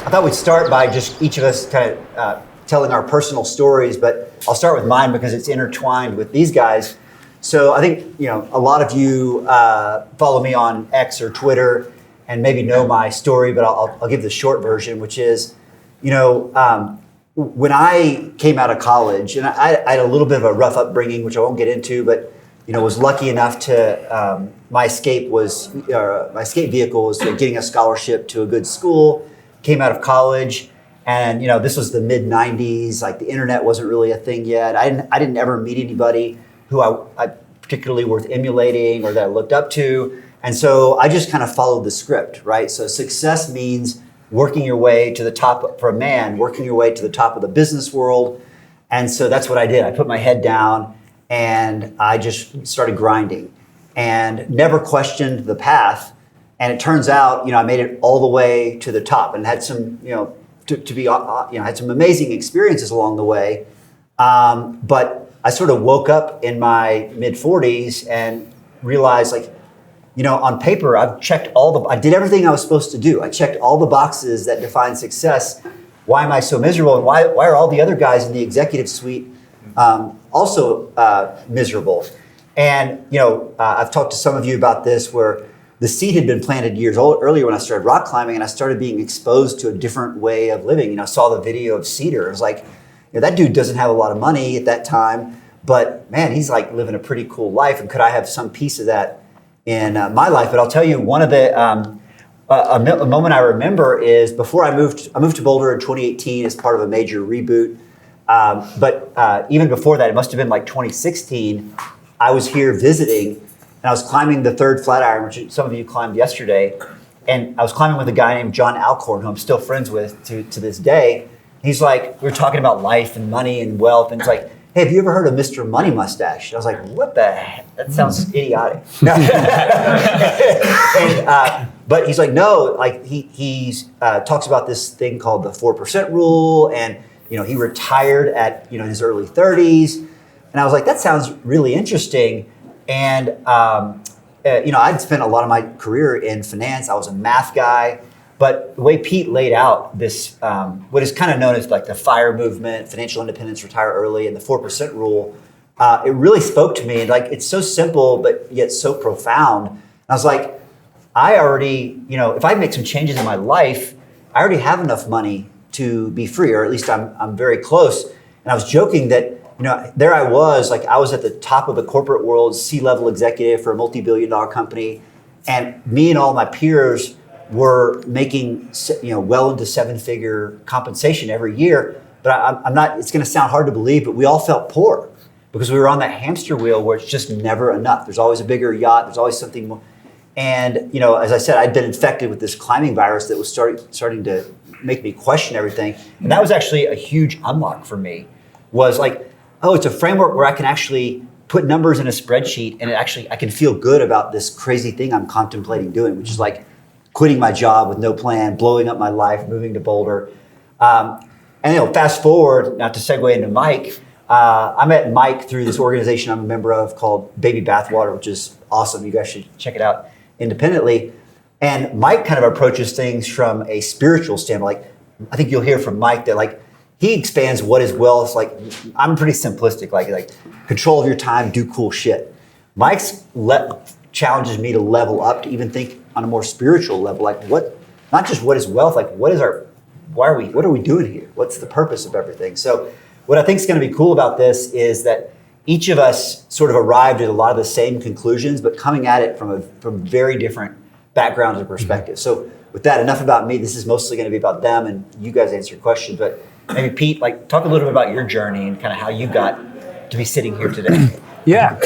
I thought we'd start by just each of us kind of telling our personal stories, but I'll start with mine because it's intertwined with these guys. So I think, a lot of you follow me on X or Twitter and maybe know my story, but I'll give the short version, which is, when I came out of college, and I had a little bit of a rough upbringing, which I won't get into, but was lucky enough to my escape vehicle was getting a scholarship to a good school. Came out of college, and this was the mid '90s. Like the internet wasn't really a thing yet. I didn't ever meet anybody who I particularly worth emulating or that I looked up to, and so I just kind of followed the script, right? So success means working your way to the top for a man, working your way to the top of the business world, and so that's what I did. I put my head down and I just started grinding, and never questioned the path. And it turns out, I made it all the way to the top, and had some, had some amazing experiences along the way. But I sort of woke up in my mid 40s and realized, on paper, I did everything I was supposed to do. I checked all the boxes that define success. Why am I so miserable? And why are all the other guys in the executive suite also miserable? And, I've talked to some of you about this, where the seed had been planted years earlier when I started rock climbing, and I started being exposed to a different way of living. I saw the video of Cedar. I was like, that dude doesn't have a lot of money at that time, but man, he's like living a pretty cool life. And could I have some piece of that in my life? But I'll tell you, one of the a moment I remember is before I moved to Boulder in 2018 as part of a major reboot. But even before that, it must have been like 2016. I was here visiting. And I was climbing the third Flatiron, which some of you climbed yesterday. And I was climbing with a guy named John Alcorn, who I'm still friends with to this day. He's like, we were talking about life and money and wealth. And he's like, hey, have you ever heard of Mr. Money Mustache? And I was like, what the heck? That sounds idiotic. But he's like, no, he talks about this thing called the 4% rule. And, he retired at, his early 30s. And I was like, that sounds really interesting. And, I'd spent a lot of my career in finance. I was a math guy. But the way Pete laid out this, what is kind of known as like the FIRE movement, financial independence, retire early, and the 4% rule, it really spoke to me. Like, it's so simple, but yet so profound. And I was like, I already, if I make some changes in my life, I already have enough money to be free, or at least I'm very close. And I was joking that, there I was at the top of the corporate world, C-level executive for a multi-billion-dollar company, and me and all my peers were making, well into seven-figure compensation every year. But I'm not. It's going to sound hard to believe, but we all felt poor because we were on that hamster wheel where it's just never enough. There's always a bigger yacht. There's always something more. And as I said, I'd been infected with this climbing virus that was starting to make me question everything. And that was actually a huge unlock for me. Was like, oh, it's a framework where I can actually put numbers in a spreadsheet, and I can feel good about this crazy thing I'm contemplating doing, which is like quitting my job with no plan, blowing up my life, moving to Boulder. And fast forward, not to segue into Mike, I met Mike through this organization I'm a member of called Baby Bathwater, which is awesome. You guys should check it out independently. And Mike kind of approaches things from a spiritual standpoint. Like, I think you'll hear from Mike that he expands what is wealth. Like, I'm pretty simplistic, like control of your time, do cool shit. Mike's challenges me to level up, to even think on a more spiritual level. Like, not just what is wealth, like what are we doing here? What's the purpose of everything? So what I think is going to be cool about this is that each of us sort of arrived at a lot of the same conclusions, but coming at it from very different backgrounds and perspectives. So with that, enough about me. This is mostly going to be about them, and you guys answer questions. But maybe Pete, talk a little bit about your journey and kind of how you got to be sitting here today. Yeah.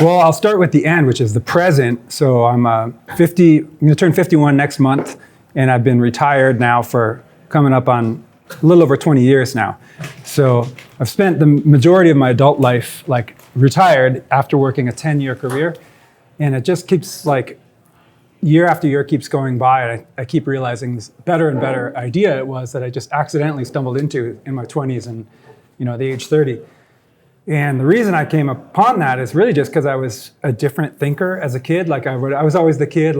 Well, I'll start with the end, which is the present. So I'm 50. I'm going to turn 51 next month, and I've been retired now for coming up on a little over 20 years now. So I've spent the majority of my adult life retired after working a 10-year career, and it just keeps year after year keeps going by, and I keep realizing this better and better idea it was that I just accidentally stumbled into in my 20s and the age 30. And the reason I came upon that is really just because I was a different thinker as a kid. I was always the kid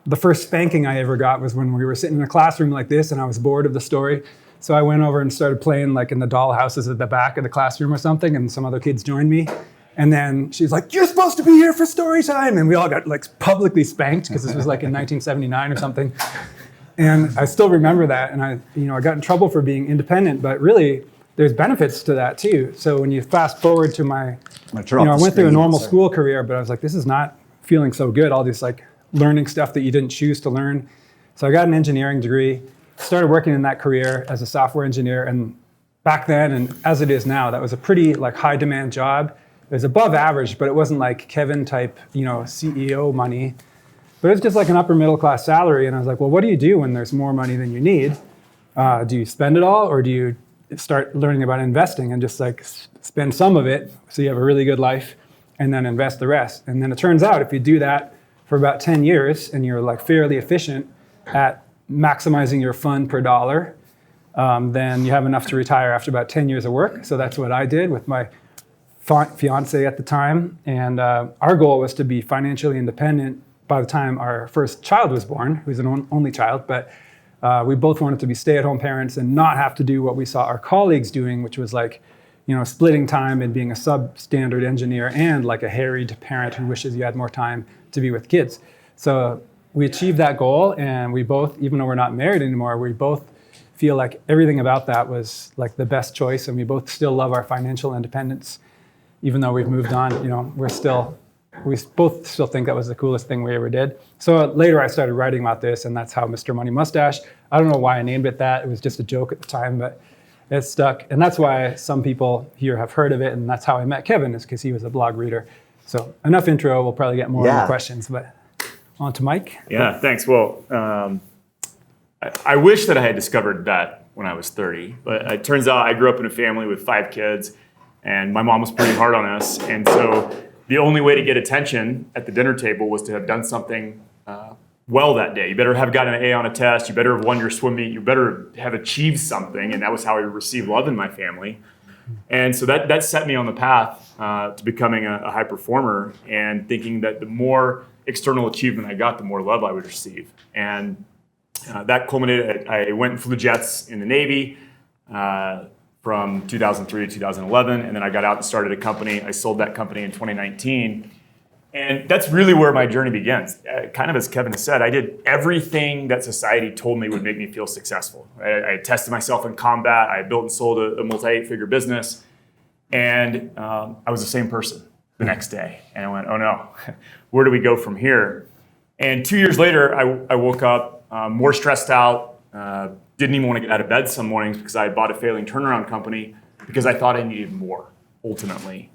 the first spanking I ever got was when we were sitting in a classroom like this and I was bored of the story. So I went over and started playing like in the dollhouses at the back of the classroom or something, and some other kids joined me. And then she's like, "You're supposed to be here for story time." And we all got like publicly spanked because this was like in 1979 or something. And I still remember that. And I got in trouble for being independent, but really there's benefits to that too. So when you fast forward to I went through a normal school career, but I was like, this is not feeling so good. All this like learning stuff that you didn't choose to learn. So I got an engineering degree, started working in that career as a software engineer. And back then, and as it is now, that was a pretty like high demand job. It was above average, but it wasn't like Kevin type, CEO money. But it was just like an upper middle class salary. And I was like, well, what do you do when there's more money than you need? Do you spend it all, or do you start learning about investing and just like spend some of it so you have a really good life and then invest the rest? And then it turns out if you do that for about 10 years and you're like fairly efficient at maximizing your fund per dollar, then you have enough to retire after about 10 years of work. So that's what I did with my fiance at the time. And our goal was to be financially independent by the time our first child was born, who's an only child. But we both wanted to be stay-at-home parents and not have to do what we saw our colleagues doing, which was like, splitting time and being a substandard engineer and like a harried parent who wishes you had more time to be with kids. So we achieved that goal, and we both, even though we're not married anymore, we both feel like everything about that was like the best choice, and we both still love our financial independence. Even though we've moved on, we both still think that was the coolest thing we ever did. So later I started writing about this, and that's how Mr. Money Mustache. I don't know why I named it that. It was just a joke at the time, but it stuck. And that's why some people here have heard of it, and that's how I met Kevin, is because he was a blog reader. So enough intro. We'll probably get more questions, but on to Mike. Yeah, thanks. Well, I wish that I had discovered that when I was 30, but it turns out I grew up in a family with 5 kids. And my mom was pretty hard on us. And so the only way to get attention at the dinner table was to have done something well that day. You better have gotten an A on a test. You better have won your swim meet. You better have achieved something. And that was how I received love in my family. And so that set me on the path to becoming a high performer, and thinking that the more external achievement I got, the more love I would receive. And that culminated, I went and flew jets in the Navy. From 2003 to 2011, and then I got out and started a company. I sold that company in 2019, and that's really where my journey begins. Kind of as Kevin has said, I did everything that society told me would make me feel successful. I tested myself in combat. I built and sold a multi-8-figure business, and I was the same person the next day. And I went, oh no, where do we go from here? And 2 years later, I woke up more stressed out, didn't even want to get out of bed some mornings because I had bought a failing turnaround company because I thought I needed more, ultimately.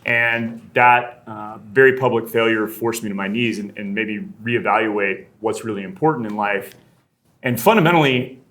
And that very public failure forced me to my knees and maybe reevaluate what's really important in life. And fundamentally,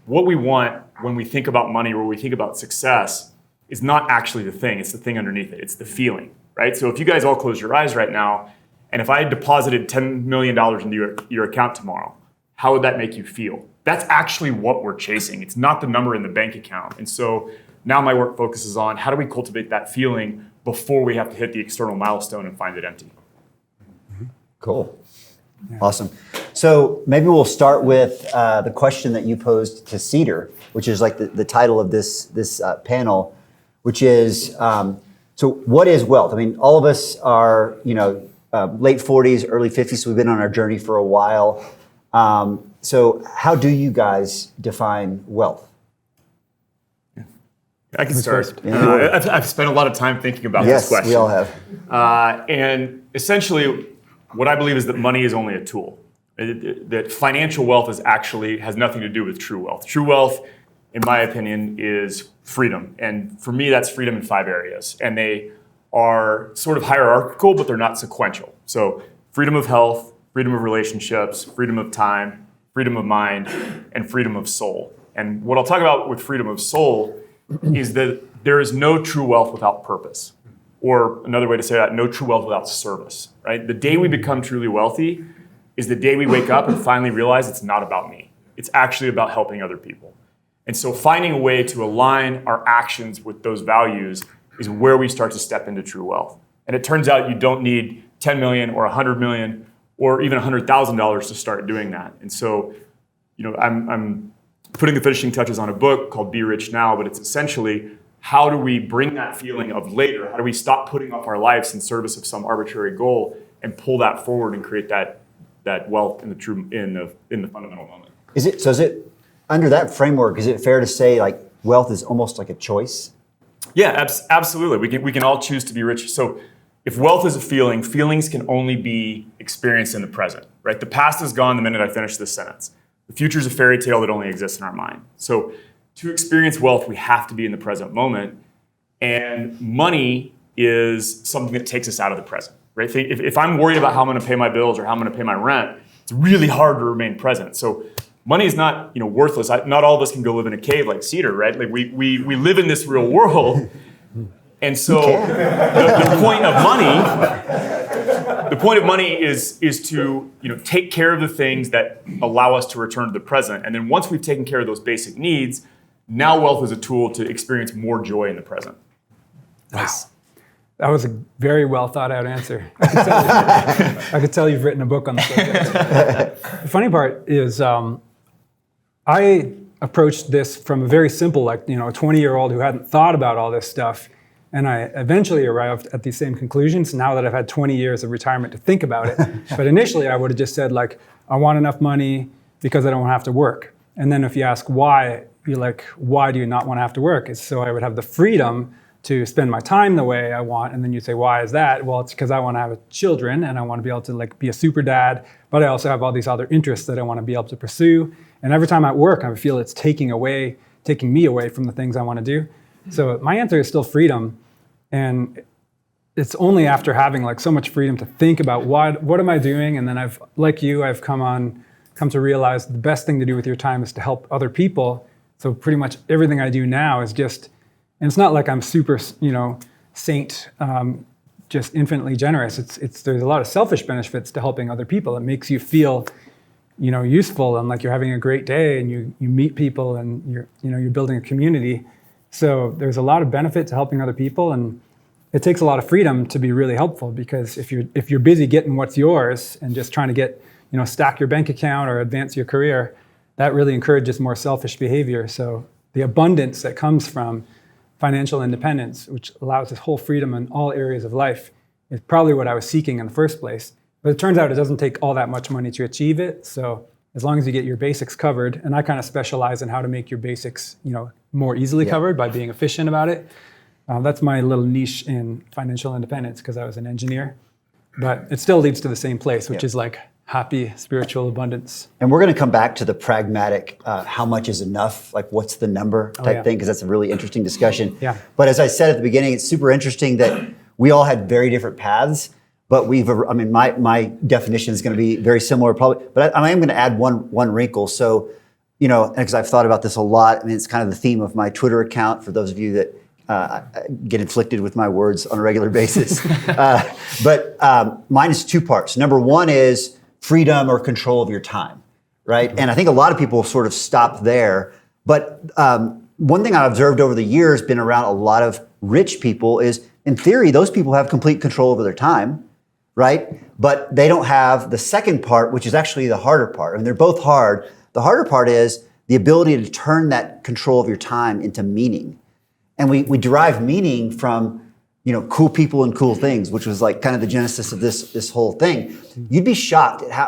what we want when we think about money or when we think about success is not actually the thing, it's the thing underneath it, it's the feeling, right? So if you guys all close your eyes right now, and if I had deposited $10 million into your account tomorrow, how would that make you feel? That's actually what we're chasing. It's not the number in the bank account. And so now my work focuses on how do we cultivate that feeling before we have to hit the external milestone and find it empty. Cool. Yeah. Awesome. So maybe we'll start with the question that you posed to Cedar, which is like the title of this panel, which is, so what is wealth? I mean, all of us are, late 40s, early 50s, so we've been on our journey for a while. So how do you guys define wealth? I can start. I've spent a lot of time thinking about this question. Yes, we all have. And essentially, what I believe is that money is only a tool. That financial wealth has nothing to do with true wealth. True wealth, in my opinion, is freedom. And for me, that's freedom in 5 areas. And they are sort of hierarchical, but they're not sequential. So freedom of health, freedom of relationships, freedom of time, freedom of mind, and freedom of soul. And what I'll talk about with freedom of soul is that there is no true wealth without purpose. Or another way to say that, no true wealth without service, right? The day we become truly wealthy is the day we wake up and finally realize it's not about me. It's actually about helping other people. And so finding a way to align our actions with those values is where we start to step into true wealth. And it turns out you don't need 10 million or 100 million or even $100,000 to start doing that. And so, I'm putting the finishing touches on a book called Be Rich Now, but it's essentially, how do we bring that feeling of later? How do we stop putting off our lives in service of some arbitrary goal and pull that forward and create that wealth in the fundamental moment? Is it under that framework? Is it fair to say like wealth is almost like a choice? Yeah, absolutely. We can all choose to be rich. So if wealth is a feeling, feelings can only be experienced in the present, right? The past is gone the minute I finish this sentence. The future is a fairy tale that only exists in our mind. So to experience wealth, we have to be in the present moment. And money is something that takes us out of the present, right? If I'm worried about how I'm going to pay my bills or how I'm going to pay my rent, it's really hard to remain present. So money is not, worthless. Not all of us can go live in a cave like Cedar, right? Like we live in this real world. And so the point of money is to take care of the things that allow us to return to the present. And then once we've taken care of those basic needs, now wealth is a tool to experience more joy in the present. Nice. That was a very well thought out answer. I could tell you've written a book on the subject. The funny part is I approached this from a very simple, a 20-year-old who hadn't thought about all this stuff. And I eventually arrived at these same conclusions now that I've had 20 years of retirement to think about it. But initially I would have just said I want enough money because I don't have to work. And then if you ask why, you're like, why do you not want to have to work? It's so I would have the freedom to spend my time the way I want. And then you say, why is that? Well, it's because I want to have children and I want to be able to be a super dad, but I also have all these other interests that I want to be able to pursue. And every time at work, I feel it's taking me away from the things I want to do. So my answer is still freedom. And it's only after having so much freedom to think about what am I doing? And then I've come to realize the best thing to do with your time is to help other people. So pretty much everything I do now is just, and it's not like I'm super, saint, just infinitely generous. There's a lot of selfish benefits to helping other people. It makes you feel, useful and like you're having a great day and you meet people and you're building a community. So there's a lot of benefit to helping other people, and it takes a lot of freedom to be really helpful, because if you're busy getting what's yours and just trying to get, stack your bank account or advance your career, that really encourages more selfish behavior. So the abundance that comes from financial independence, which allows this whole freedom in all areas of life, is probably what I was seeking in the first place. But it turns out it doesn't take all that much money to achieve it. So as long as you get your basics covered, and I kind of specialize in how to make your basics, more easily covered by being efficient about it. That's my little niche in financial independence, because I was an engineer. But it still leads to the same place, which is happy spiritual abundance. And we're going to come back to the pragmatic, how much is enough, what's the number type thing, because that's a really interesting discussion. Yeah. But as I said at the beginning, it's super interesting that we all had very different paths, but my definition is going to be very similar probably, but I am going to add one wrinkle. So, because I've thought about this a lot, it's kind of the theme of my Twitter account for those of you that get inflicted with my words on a regular basis. But mine is two parts. Number one is freedom or control of your time, right? And I think a lot of people sort of stop there. But one thing I've observed over the years, been around a lot of rich people, is in theory, those people have complete control over their time, right? But they don't have the second part, which is actually the harder part. And they're both hard. The harder part is the ability to turn that control of your time into meaning. And we derive meaning from, cool people and cool things, which was kind of the genesis of this whole thing. You'd be shocked at how,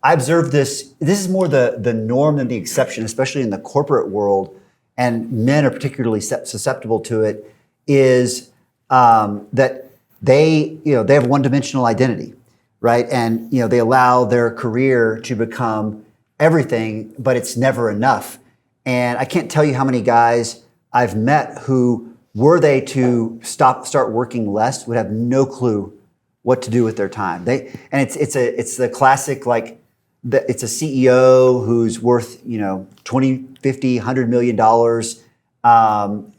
I observed this is more the norm than the exception, especially in the corporate world, and men are particularly susceptible to it, is that they have one-dimensional identity, right? And, they allow their career to become everything, but it's never enough. And I can't tell you how many guys I've met who, were they to start working less, would have no clue what to do with their time. It's the classic, it's a CEO who's worth, 20, 50, $100 million,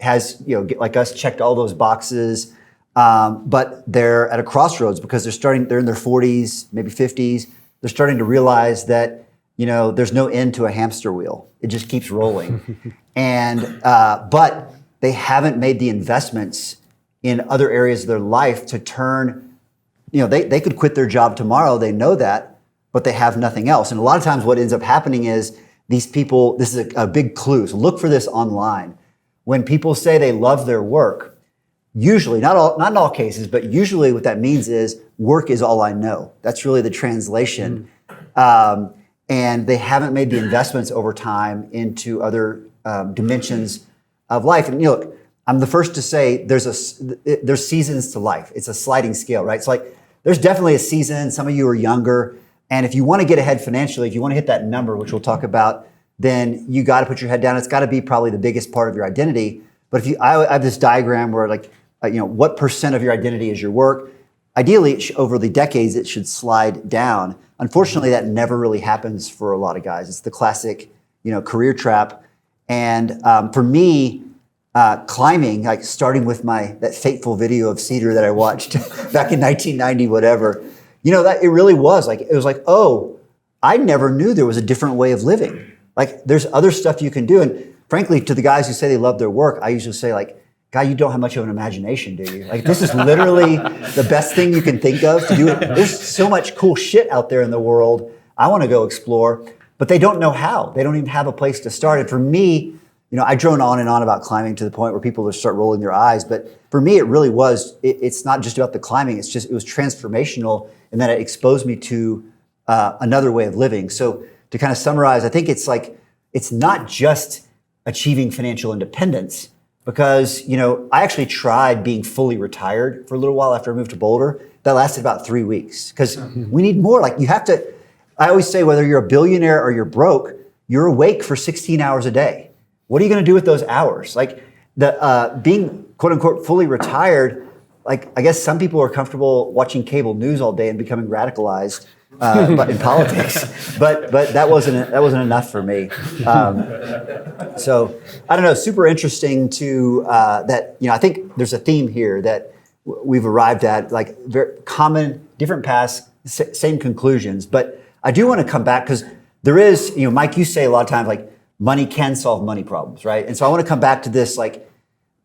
has, like us, checked all those boxes, but they're at a crossroads because they're in their 40s, maybe 50s. They're starting to realize that, there's no end to a hamster wheel. It just keeps rolling. And, but they haven't made the investments in other areas of their life to turn, they could quit their job tomorrow. They know that, but they have nothing else. And a lot of times what ends up happening is these people, this is a big clue. So look for this online. When people say they love their work, usually, not in all cases, but usually what that means is work is all I know. That's really the translation. And they haven't made the investments over time into other dimensions of life. And look, I'm the first to say there's seasons to life. It's a sliding scale, right? It's like there's definitely a season. Some of you are younger. And if you want to get ahead financially, if you want to hit that number, which we'll talk about, then you got to put your head down. It's got to be probably the biggest part of your identity. But I have this diagram where what percent of your identity is your work? Ideally, over the decades, it should slide down. Unfortunately, that never really happens for a lot of guys. It's the classic, career trap. And for me, climbing, like starting with that fateful video of Cedar that I watched back in 1990, whatever, that it really was like, it was like, oh, I never knew there was a different way of living. Like there's other stuff you can do. And frankly, to the guys who say they love their work, I usually say like, guy, you don't have much of an imagination, do you? Like this is literally the best thing you can think of to do it. There's so much cool shit out there in the world. I want to go explore, but they don't know how. They don't even have a place to start. And for me, I drone on and on about climbing to the point where people just start rolling their eyes. But for me, it really was, it's not just about the climbing. It was transformational in that it exposed me to another way of living. So to kind of summarize, I think it's not just achieving financial independence because, I actually tried being fully retired for a little while after I moved to Boulder. That lasted about 3 weeks because we need more. Like you have to, I always say, whether you're a billionaire or you're broke, you're awake for 16 hours a day. What are you going to do with those hours? Like being quote unquote fully retired, like I guess some people are comfortable watching cable news all day and becoming radicalized but in politics. But that wasn't enough for me. So I don't know, super interesting to that, I think there's a theme here that we've arrived at, like very common, different paths, same conclusions. But I do want to come back because there is, Mike, you say a lot of times like, money can solve money problems, right? And so I want to come back to this, like,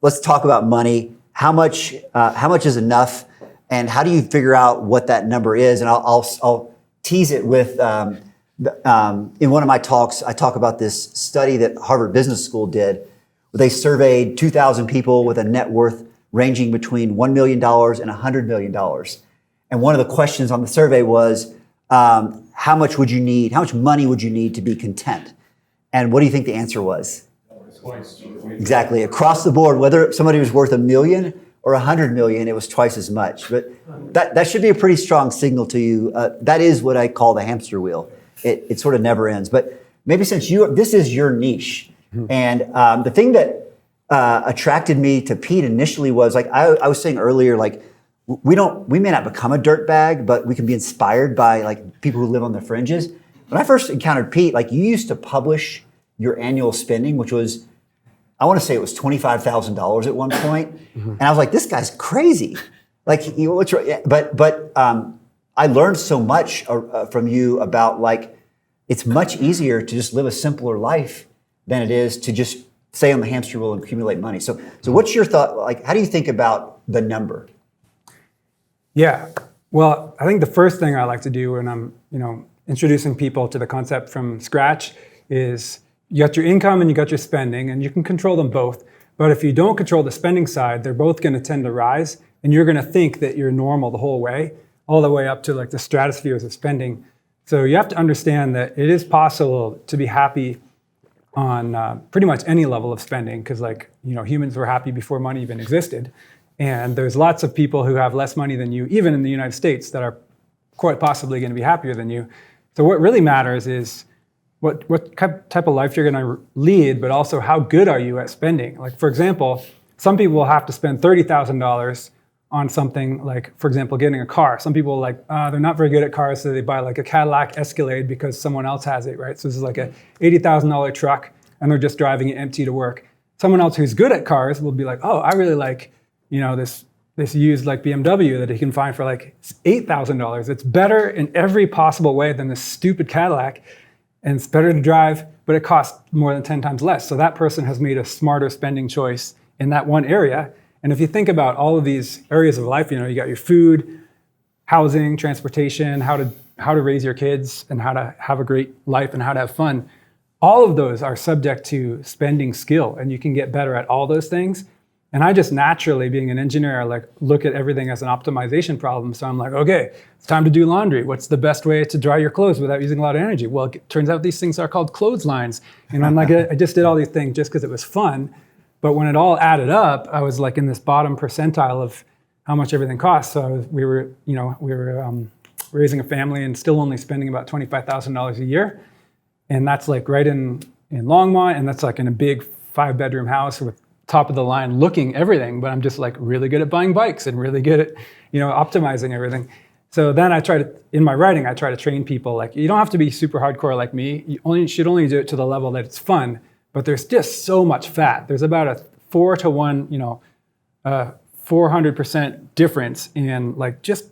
let's talk about money. How much is enough, and how do you figure out what that number is? And I'll tease it with, in one of my talks, I talk about this study that Harvard Business School did, where they surveyed 2,000 people with a net worth ranging between $1 million and $100 million. And one of the questions on the survey was, how much money would you need to be content? And what do you think the answer was? Twice. Exactly. Across the board, whether somebody was worth $1 million or $100 million, it was twice as much. But that should be a pretty strong signal to you. That is what I call the hamster wheel. It sort of never ends. But maybe since this is your niche, and the thing that attracted me to Pete initially was, like I was saying earlier, like we may not become a dirtbag, but we can be inspired by like people who live on the fringes. When I first encountered Pete, like you used to publish your annual spending, which was, I want to say it was $25,000 at one point. And I was like, this guy's crazy. Like, what's right? But I learned so much from you about like, it's much easier to just live a simpler life than it is to just stay on the hamster wheel and accumulate money. So what's your thought? Like, how do you think about the number? Yeah, well, I think the first thing I like to do when I'm, introducing people to the concept from scratch is you got your income and you got your spending, and you can control them both. But if you don't control the spending side, they're both going to tend to rise, and you're going to think that you're normal the whole way, all the way up to like the stratospheres of spending. So you have to understand that it is possible to be happy on pretty much any level of spending, because humans were happy before money even existed. And there's lots of people who have less money than you, even in the United States, that are quite possibly going to be happier than you. So what really matters is what type of life you're going to lead, but also how good are you at spending. Like, for example, some people will have to spend $30,000 on something like, for example, getting a car. Some people they're not very good at cars, so they buy like a Cadillac Escalade because someone else has it, right? So this is like a $80,000 truck, and they're just driving it empty to work. Someone else who's good at cars will be like, oh, I really like, this used like BMW that he can find for like $8,000. It's better in every possible way than this stupid Cadillac, and it's better to drive, but it costs more than 10 times less. So that person has made a smarter spending choice in that one area. And if you think about all of these areas of life, you got your food, housing, transportation, how to how to raise your kids and how to have a great life and how to have fun, all of those are subject to spending skill, and you can get better at all those things. And I just naturally, being an engineer, like look at everything as an optimization problem. So I'm like, okay, it's time to do laundry. What's the best way to dry your clothes without using a lot of energy? Well, it turns out these things are called clotheslines. And I'm like, I just did all these things just because it was fun. But when it all added up, I was like in this bottom percentile of how much everything costs. So we were raising a family and still only spending about $25,000 a year. And that's like right in Longmont, and that's like in a big 5-bedroom house with top of the line looking everything, but I'm just like really good at buying bikes and really good at, optimizing everything. So then in my writing, I try to train people, like, you don't have to be super hardcore like me. You should only do it to the level that it's fun, but there's just so much fat. There's about a 4-to-1, 400% difference in like just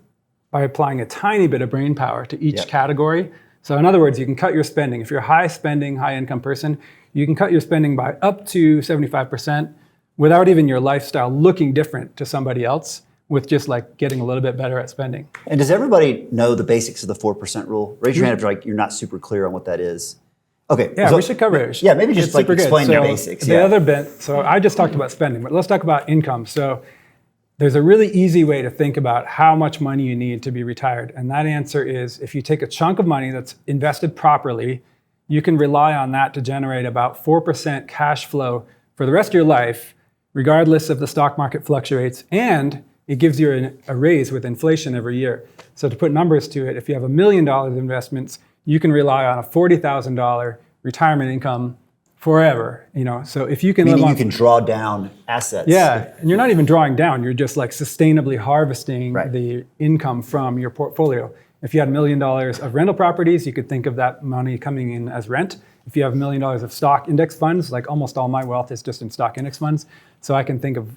by applying a tiny bit of brain power to each category. So in other words, you can cut your spending. If you're a high spending, high income person, you can cut your spending by up to 75% without even your lifestyle looking different to somebody else, with just like getting a little bit better at spending. And does everybody know the basics of the 4% rule? Raise your hand if you're not super clear on what that is. Okay. Yeah, we should cover it. Yeah, maybe just like explain the basics. The other bit, so I just talked about spending, but let's talk about income. So there's a really easy way to think about how much money you need to be retired. And that answer is, if you take a chunk of money that's invested properly, you can rely on that to generate about 4% cash flow for the rest of your life, regardless if the stock market fluctuates, and it gives you a raise with inflation every year. So to put numbers to it, if you have $1 million of investments, you can rely on a $40,000 retirement income forever. So if you can Meaning you can draw down assets. Yeah, and you're not even drawing down, you're just like sustainably harvesting the income from your portfolio. If you had $1 million of rental properties, you could think of that money coming in as rent. If you have $1 million of stock index funds, like almost all my wealth is just in stock index funds, so I can think of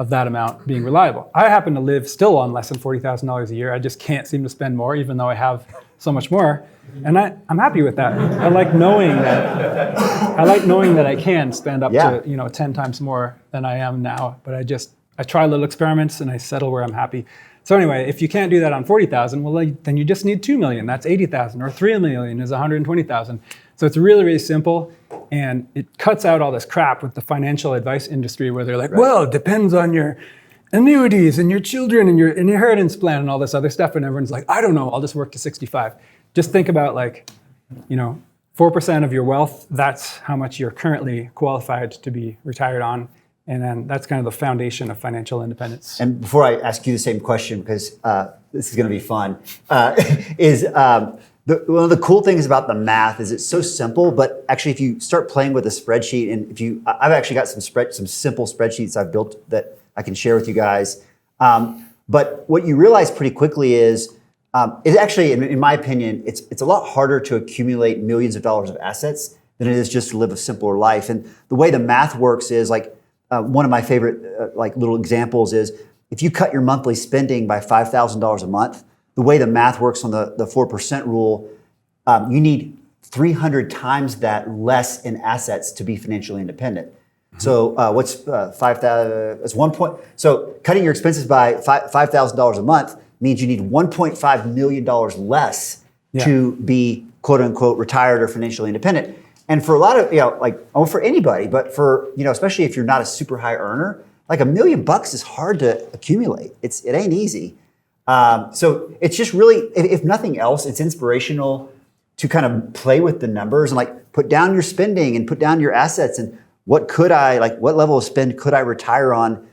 that amount being reliable. I happen to live still on less than $40,000 a year. I just can't seem to spend more, even though I have so much more. And I'm happy with that. I like knowing that I can spend up to 10 times more than I am now. But I try little experiments and I settle where I'm happy. So anyway, if you can't do that on 40,000, well, then you just need 2 million. That's 80,000, or 3 million is 120,000. So it's really, really simple, and it cuts out all this crap with the financial advice industry where they're like, well, it depends on your annuities and your children and your inheritance plan and all this other stuff. And everyone's like, I don't know, I'll just work to 65. Just think about 4% of your wealth, that's how much you're currently qualified to be retired on. And then that's kind of the foundation of financial independence. And before I ask you the same question, because this is going to be fun, one of the cool things about the math is it's so simple, but actually if you start playing with a spreadsheet, and I've actually got some simple spreadsheets I've built that I can share with you guys. But what you realize pretty quickly is, it actually, in my opinion, it's a lot harder to accumulate millions of dollars of assets than it is just to live a simpler life. And the way the math works is one of my favorite little examples is, if you cut your monthly spending by $5,000 a month, the way the math works on the 4% rule, you need 300 times that less in assets to be financially independent. Mm-hmm. So what's 5,000? It's 1 point. So cutting your expenses by $5,000 a month means you need $1.5 million less to be quote unquote retired or financially independent. And for a lot of, for anybody, but for, especially if you're not a super high earner, like $1 million is hard to accumulate. It ain't easy. So it's just really, if nothing else, it's inspirational to kind of play with the numbers and put down your spending and put down your assets and what level of spend could I retire on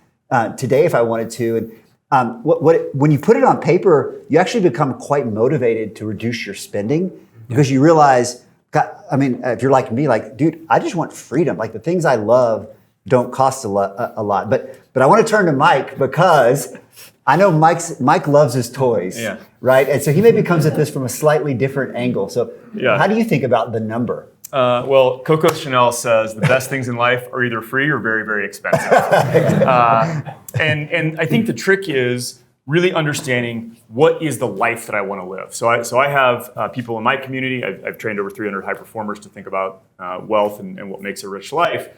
today if I wanted to. And when you put it on paper, you actually become quite motivated to reduce your spending because you realize, if you're like me, dude, I just want freedom. The things I love don't cost a lot. But I want to turn to Mike because I know Mike loves his toys, right? And so he maybe comes at this from a slightly different angle. So how do you think about the number? Well, Coco Chanel says the best things in life are either free or very, very expensive. And I think the trick is really understanding what is the life that I want to live. So I have people in my community. I've trained over 300 high performers to think about wealth and what makes a rich life.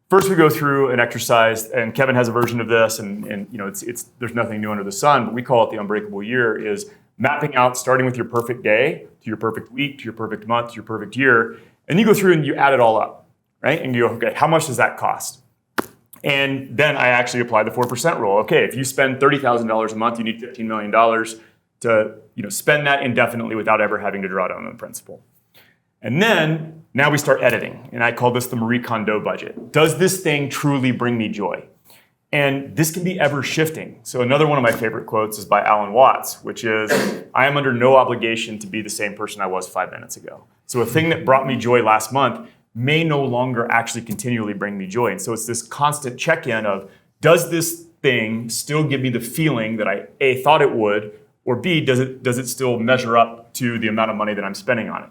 First, we go through an exercise, and Kevin has a version of this, and it's there's nothing new under the sun, but we call it the unbreakable year, is mapping out, starting with your perfect day, to your perfect week, to your perfect month, to your perfect year. And you go through and you add it all up, right? And you go, okay, how much does that cost? And then I actually apply the 4% rule. Okay, if you spend $30,000 a month, you need $15 million to spend that indefinitely without ever having to draw down on the principal. And then now we start editing. And I call this the Marie Kondo budget. Does this thing truly bring me joy? And this can be ever shifting. So another one of my favorite quotes is by Alan Watts, which is, I am under no obligation to be the same person I was 5 minutes ago. So a thing that brought me joy last month may no longer actually continually bring me joy. And so it's this constant check-in of, does this thing still give me the feeling that I A, thought it would, or B, does it still measure up to the amount of money that I'm spending on it?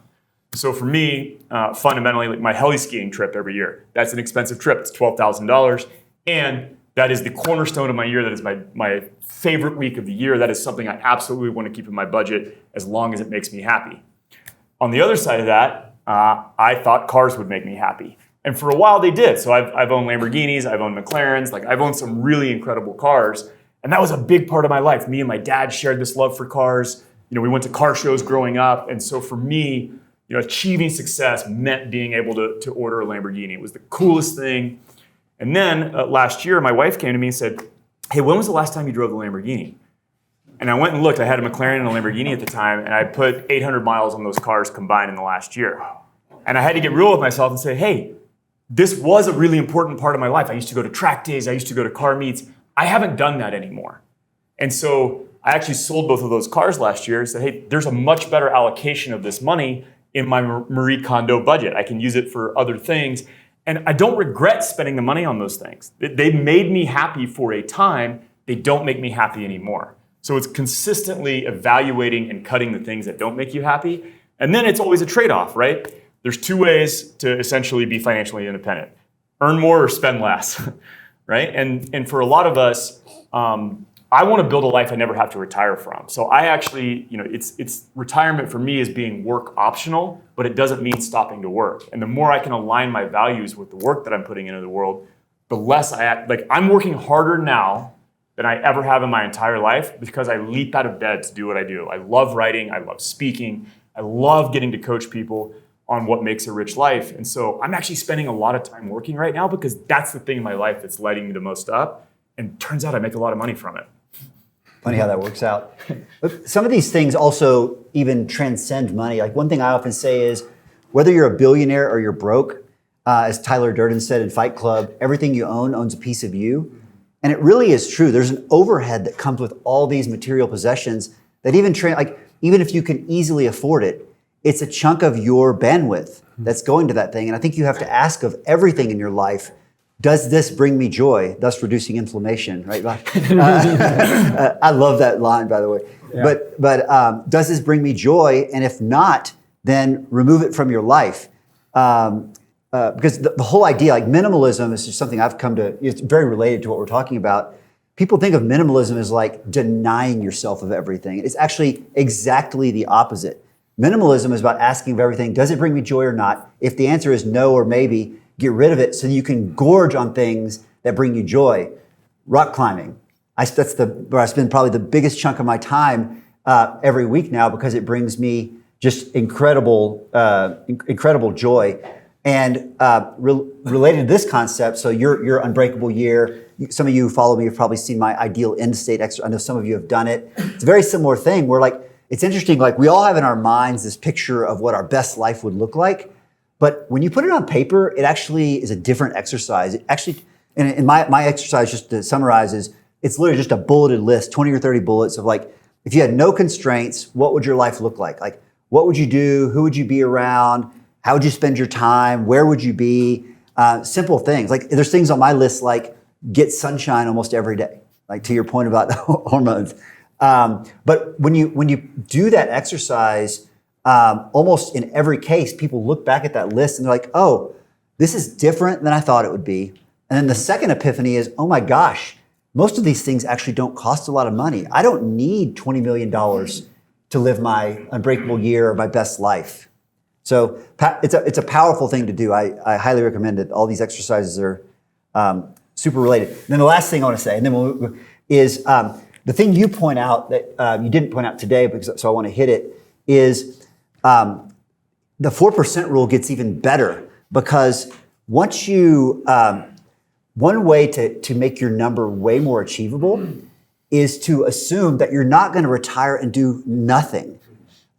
So for me, fundamentally, like my heli skiing trip every year, that's an expensive trip. It's $12,000. And that is the cornerstone of my year. That is my favorite week of the year. That is something I absolutely want to keep in my budget as long as it makes me happy. On the other side of that, I thought cars would make me happy. And for a while they did. So I've owned Lamborghinis, I've owned McLarens, like I've owned some really incredible cars. And that was a big part of my life. Me and my dad shared this love for cars. We went to car shows growing up. And so for me, achieving success meant being able to order a Lamborghini. It was the coolest thing. And then last year, my wife came to me and said, hey, when was the last time you drove a Lamborghini? And I went and looked. I had a McLaren and a Lamborghini at the time, and I put 800 miles on those cars combined in the last year. And I had to get real with myself and say, hey, this was a really important part of my life. I used to go to track days. I used to go to car meets. I haven't done that anymore. And so I actually sold both of those cars last year and said, hey, there's a much better allocation of this money in my Marie Kondo budget. I can use it for other things. And I don't regret spending the money on those things. They made me happy for a time. They don't make me happy anymore. So it's consistently evaluating and cutting the things that don't make you happy. And then it's always a trade-off, right? There's two ways to essentially be financially independent. Earn more or spend less, right? And for a lot of us, I want to build a life I never have to retire from. So I actually, it's retirement for me is being work optional, but it doesn't mean stopping to work. And the more I can align my values with the work that I'm putting into the world, the less I act like I'm working harder now than I ever have in my entire life because I leap out of bed to do what I do. I love writing. I love speaking. I love getting to coach people on what makes a rich life. And so I'm actually spending a lot of time working right now because that's the thing in my life that's lighting me the most up. And turns out I make a lot of money from it. Funny how that works out. But some of these things also even transcend money. Like one thing I often say is, whether you're a billionaire or you're broke, as Tyler Durden said in Fight Club, everything you own owns a piece of you. And it really is true. There's an overhead that comes with all these material possessions that even if you can easily afford it, it's a chunk of your bandwidth that's going to that thing. And I think you have to ask of everything in your life, does this bring me joy, thus reducing inflammation, right? I love that line, by the way. Yeah. But does this bring me joy? And if not, then remove it from your life. Because the whole idea, like minimalism, is just something I've come to, it's very related to what we're talking about. People think of minimalism as like denying yourself of everything. It's actually exactly the opposite. Minimalism is about asking of everything, does it bring me joy or not? If the answer is no or maybe, get rid of it so you can gorge on things that bring you joy. Rock climbing. That's where I spend probably the biggest chunk of my time every week now because it brings me just incredible joy. And related to this concept, so your unbreakable year, some of you who follow me have probably seen my ideal end state exercise. I know some of you have done it. It's a very similar thing where it's interesting, we all have in our minds this picture of what our best life would look like. But when you put it on paper, it actually is a different exercise. It actually, and my exercise, just to summarize, is it's literally just a bulleted list, 20 or 30 bullets of if you had no constraints, what would your life look like? What would you do? Who would you be around? How would you spend your time? Where would you be? Simple things. There's things on my list like get sunshine almost every day, to your point about the hormones. But when you do that exercise, almost in every case, people look back at that list and they're like, oh, this is different than I thought it would be. And then the second epiphany is, oh my gosh, most of these things actually don't cost a lot of money. I don't need $20 million to live my unbreakable year or my best life. So it's a powerful thing to do. I highly recommend it. All these exercises are super related. And then the last thing I want to say, and then is The thing you point out that you didn't point out today, so I want to hit it, is the 4% rule gets even better because once you, one way to make your number way more achievable is to assume that you're not going to retire and do nothing.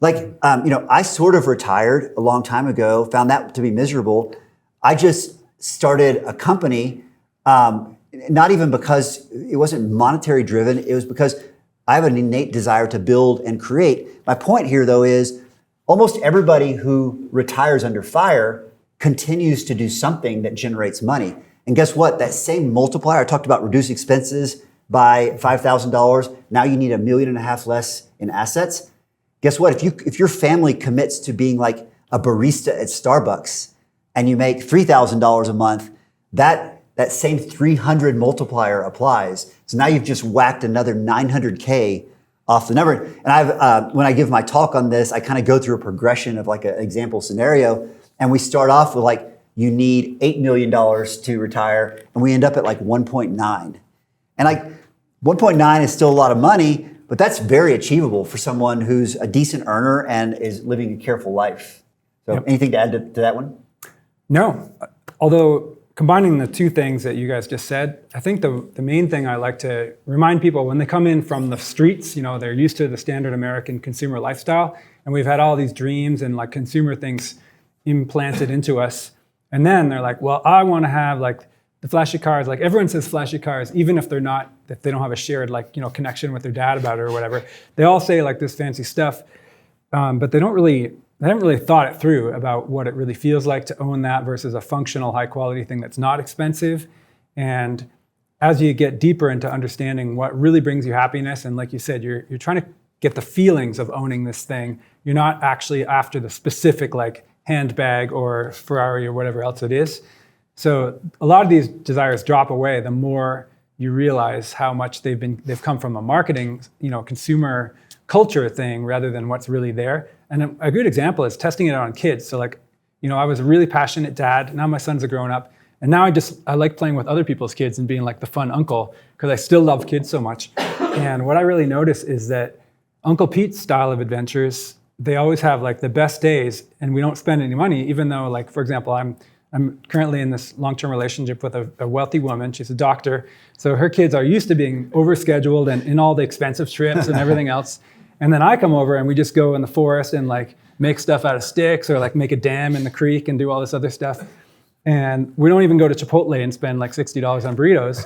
Like, I sort of retired a long time ago, found that to be miserable. I just started a company, not even because it wasn't monetary driven, it was because I have an innate desire to build and create. My point here, though, is almost everybody who retires under fire continues to do something that generates money. And guess what? That same multiplier, I talked about reduce expenses by $5,000. Now you need $1.5 million less in assets. Guess what? If your family commits to being like a barista at Starbucks and you make $3,000 a month, that same 300 multiplier applies. So now you've just whacked another 900K off the number. And when I give my talk on this, I kind of go through a progression of like an example scenario. And we start off with like, you need $8 million to retire. And we end up at like 1.9. And like 1.9 is still a lot of money, but that's very achievable for someone who's a decent earner and is living a careful life. So Anything to add to that one? No, although combining the two things that you guys just said, I think the main thing I like to remind people when they come in from the streets, they're used to the standard American consumer lifestyle, and we've had all these dreams and like consumer things implanted into us. And then they're like, well, I want to have like the flashy cars. Like everyone says flashy cars, even if they don't have a shared connection with their dad about it or whatever. They all say like this fancy stuff, but they haven't really thought it through about what it really feels like to own that versus a functional, high quality thing that's not expensive. And as you get deeper into understanding what really brings you happiness, and like you said, you're trying to get the feelings of owning this thing. You're not actually after the specific like handbag or Ferrari or whatever else it is. So a lot of these desires drop away the more you realize how much they've come from a marketing, consumer culture thing rather than what's really there. And a good example is testing it on kids. So I was a really passionate dad. Now my sons are growing up. And now I like playing with other people's kids and being like the fun uncle because I still love kids so much. And what I really notice is that Uncle Pete's style of adventures, they always have like the best days and we don't spend any money, even though like, for example, I'm currently in this long-term relationship with a wealthy woman. She's a doctor. So her kids are used to being overscheduled and in all the expensive trips and everything else. And then I come over and we just go in the forest and like make stuff out of sticks or like make a dam in the creek and do all this other stuff. And we don't even go to Chipotle and spend like $60 on burritos.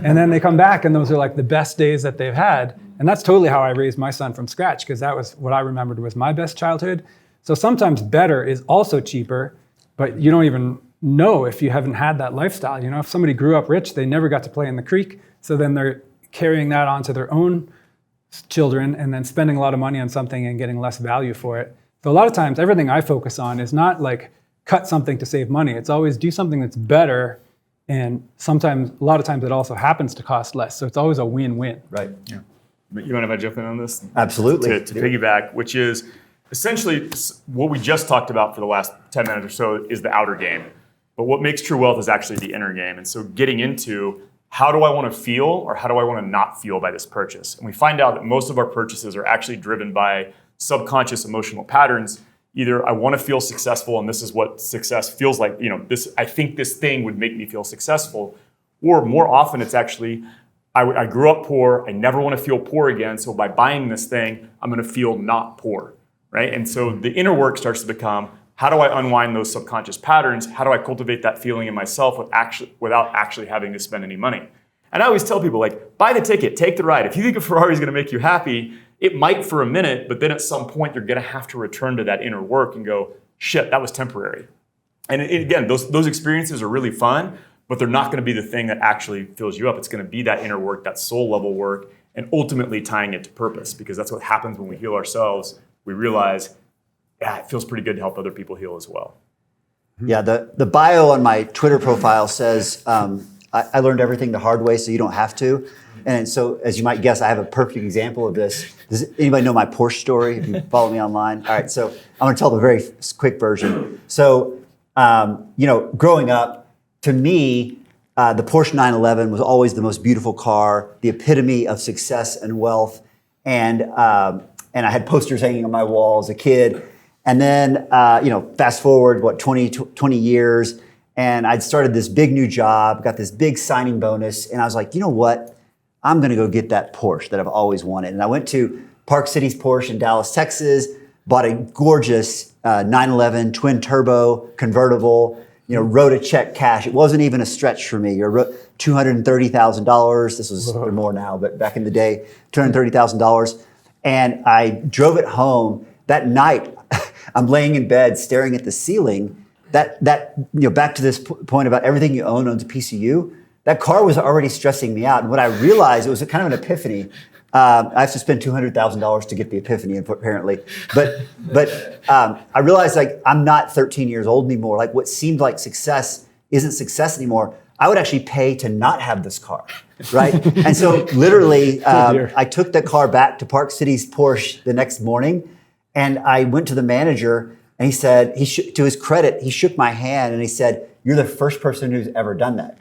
And then they come back and those are like the best days that they've had. And that's totally how I raised my son from scratch because that was what I remembered was my best childhood. So sometimes better is also cheaper, but you don't even know if you haven't had that lifestyle. If somebody grew up rich, they never got to play in the creek. So then they're carrying that on to their own children and then spending a lot of money on something and getting less value for it. So a lot of times, everything I focus on is not like cut something to save money. It's always do something that's better. And a lot of times it also happens to cost less. So it's always a win-win. Right. Yeah. You mind if I jump in on this? Absolutely. To piggyback, which is essentially what we just talked about for the last 10 minutes or so is the outer game. But what makes true wealth is actually the inner game. And so getting into how do I want to feel or how do I want to not feel by this purchase? And we find out that most of our purchases are actually driven by subconscious emotional patterns. Either I want to feel successful and this is what success feels like. I think this thing would make me feel successful. Or more often it's actually, I grew up poor. I never want to feel poor again. So by buying this thing, I'm going to feel not poor, right? And so the inner work starts to become, how do I unwind those subconscious patterns? How do I cultivate that feeling in myself without actually having to spend any money? And I always tell people, like, buy the ticket, take the ride. If you think a Ferrari is going to make you happy, it might for a minute, but then at some point you're going to have to return to that inner work and go, shit, that was temporary. And again, those experiences are really fun, but they're not going to be the thing that actually fills you up. It's going to be that inner work, that soul level work, and ultimately tying it to purpose, because that's what happens when we heal ourselves. We realize, yeah, it feels pretty good to help other people heal as well. Yeah, the bio on my Twitter profile says, I learned everything the hard way so you don't have to. And so, as you might guess, I have a perfect example of this. Does anybody know my Porsche story? If you follow me online. All right, so I'm going to tell the very quick version. So, growing up, to me, the Porsche 911 was always the most beautiful car, the epitome of success and wealth. And I had posters hanging on my wall as a kid. And then, fast forward, 20 years, and I'd started this big new job, got this big signing bonus, and I was like, you know what? I'm going to go get that Porsche that I've always wanted. And I went to Park City's Porsche in Dallas, Texas, bought a gorgeous 911 twin turbo convertible, wrote a check cash. It wasn't even a stretch for me. I wrote $230,000. This was more now, but back in the day, $230,000. And I drove it home. That night, I'm laying in bed staring at the ceiling. Back to this point about everything you own owns a piece of you. That car was already stressing me out. And what I realized, it was kind of an epiphany. I have to spend $200,000 to get the epiphany, apparently. But I realized, I'm not 13 years old anymore. Like, what seemed like success isn't success anymore. I would actually pay to not have this car, right? And so literally, I took the car back to Park City's Porsche the next morning, and I went to the manager, and he said, to his credit, he shook my hand, and he said, "You're the first person who's ever done that."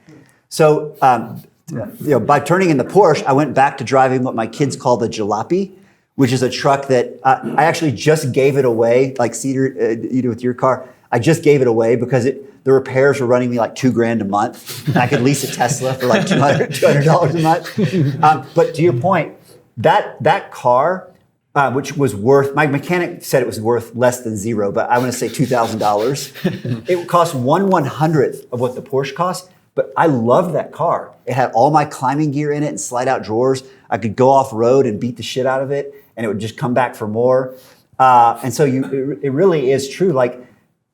So, by turning in the Porsche, I went back to driving what my kids call the jalopy, which is a truck that I actually just gave it away, like Cedar, with your car. I just gave it away because the repairs were running me like $2,000 a month, and I could lease a Tesla for like $200 a month. But to your point, that car, which was worth, my mechanic said it was worth less than zero, but I want to say $2,000. It would cost 1/100th of what the Porsche cost. But I loved that car. It had all my climbing gear in it and slide out drawers. I could go off road and beat the shit out of it, and it would just come back for more. And so it really is true. Like,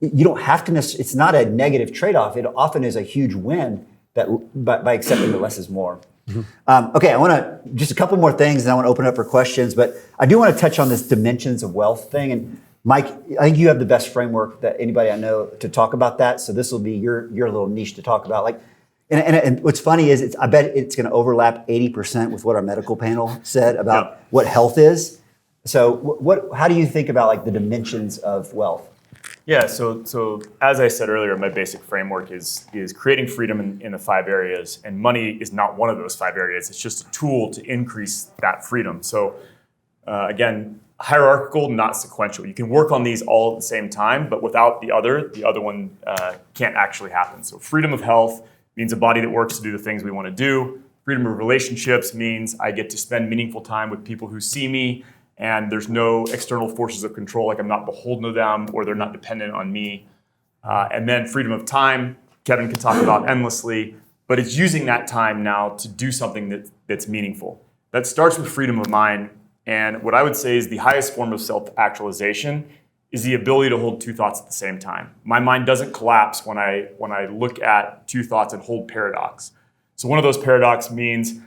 you don't have to it's not a negative trade-off. It often is a huge win by accepting that less is more. Mm-hmm. Okay, I want to just a couple more things, and I want to open up for questions. But I do want to touch on this dimensions of wealth thing. And Mike, I think you have the best framework that anybody I know to talk about that. So this will be your little niche to talk about. Like, and what's funny is I bet it's going to overlap 80% with what our medical panel said about what health is. So how do you think about like the dimensions of wealth? Yeah, so as I said earlier, my basic framework is creating freedom in the 5 areas, and money is not one of those 5 areas. It's just a tool to increase that freedom. So again, hierarchical, not sequential. You can work on these all at the same time, but without the other one can't actually happen. So freedom of health means a body that works to do the things we want to do. Freedom of relationships means I get to spend meaningful time with people who see me, and there's no external forces of control, like I'm not beholden to them or they're not dependent on me. And then freedom of time, Kevin can talk about endlessly, but it's using that time now to do something that's meaningful. That starts with freedom of mind. And what I would say is the highest form of self-actualization is the ability to hold 2 thoughts at the same time. My mind doesn't collapse when I look at 2 thoughts and hold paradox. So one of those paradox means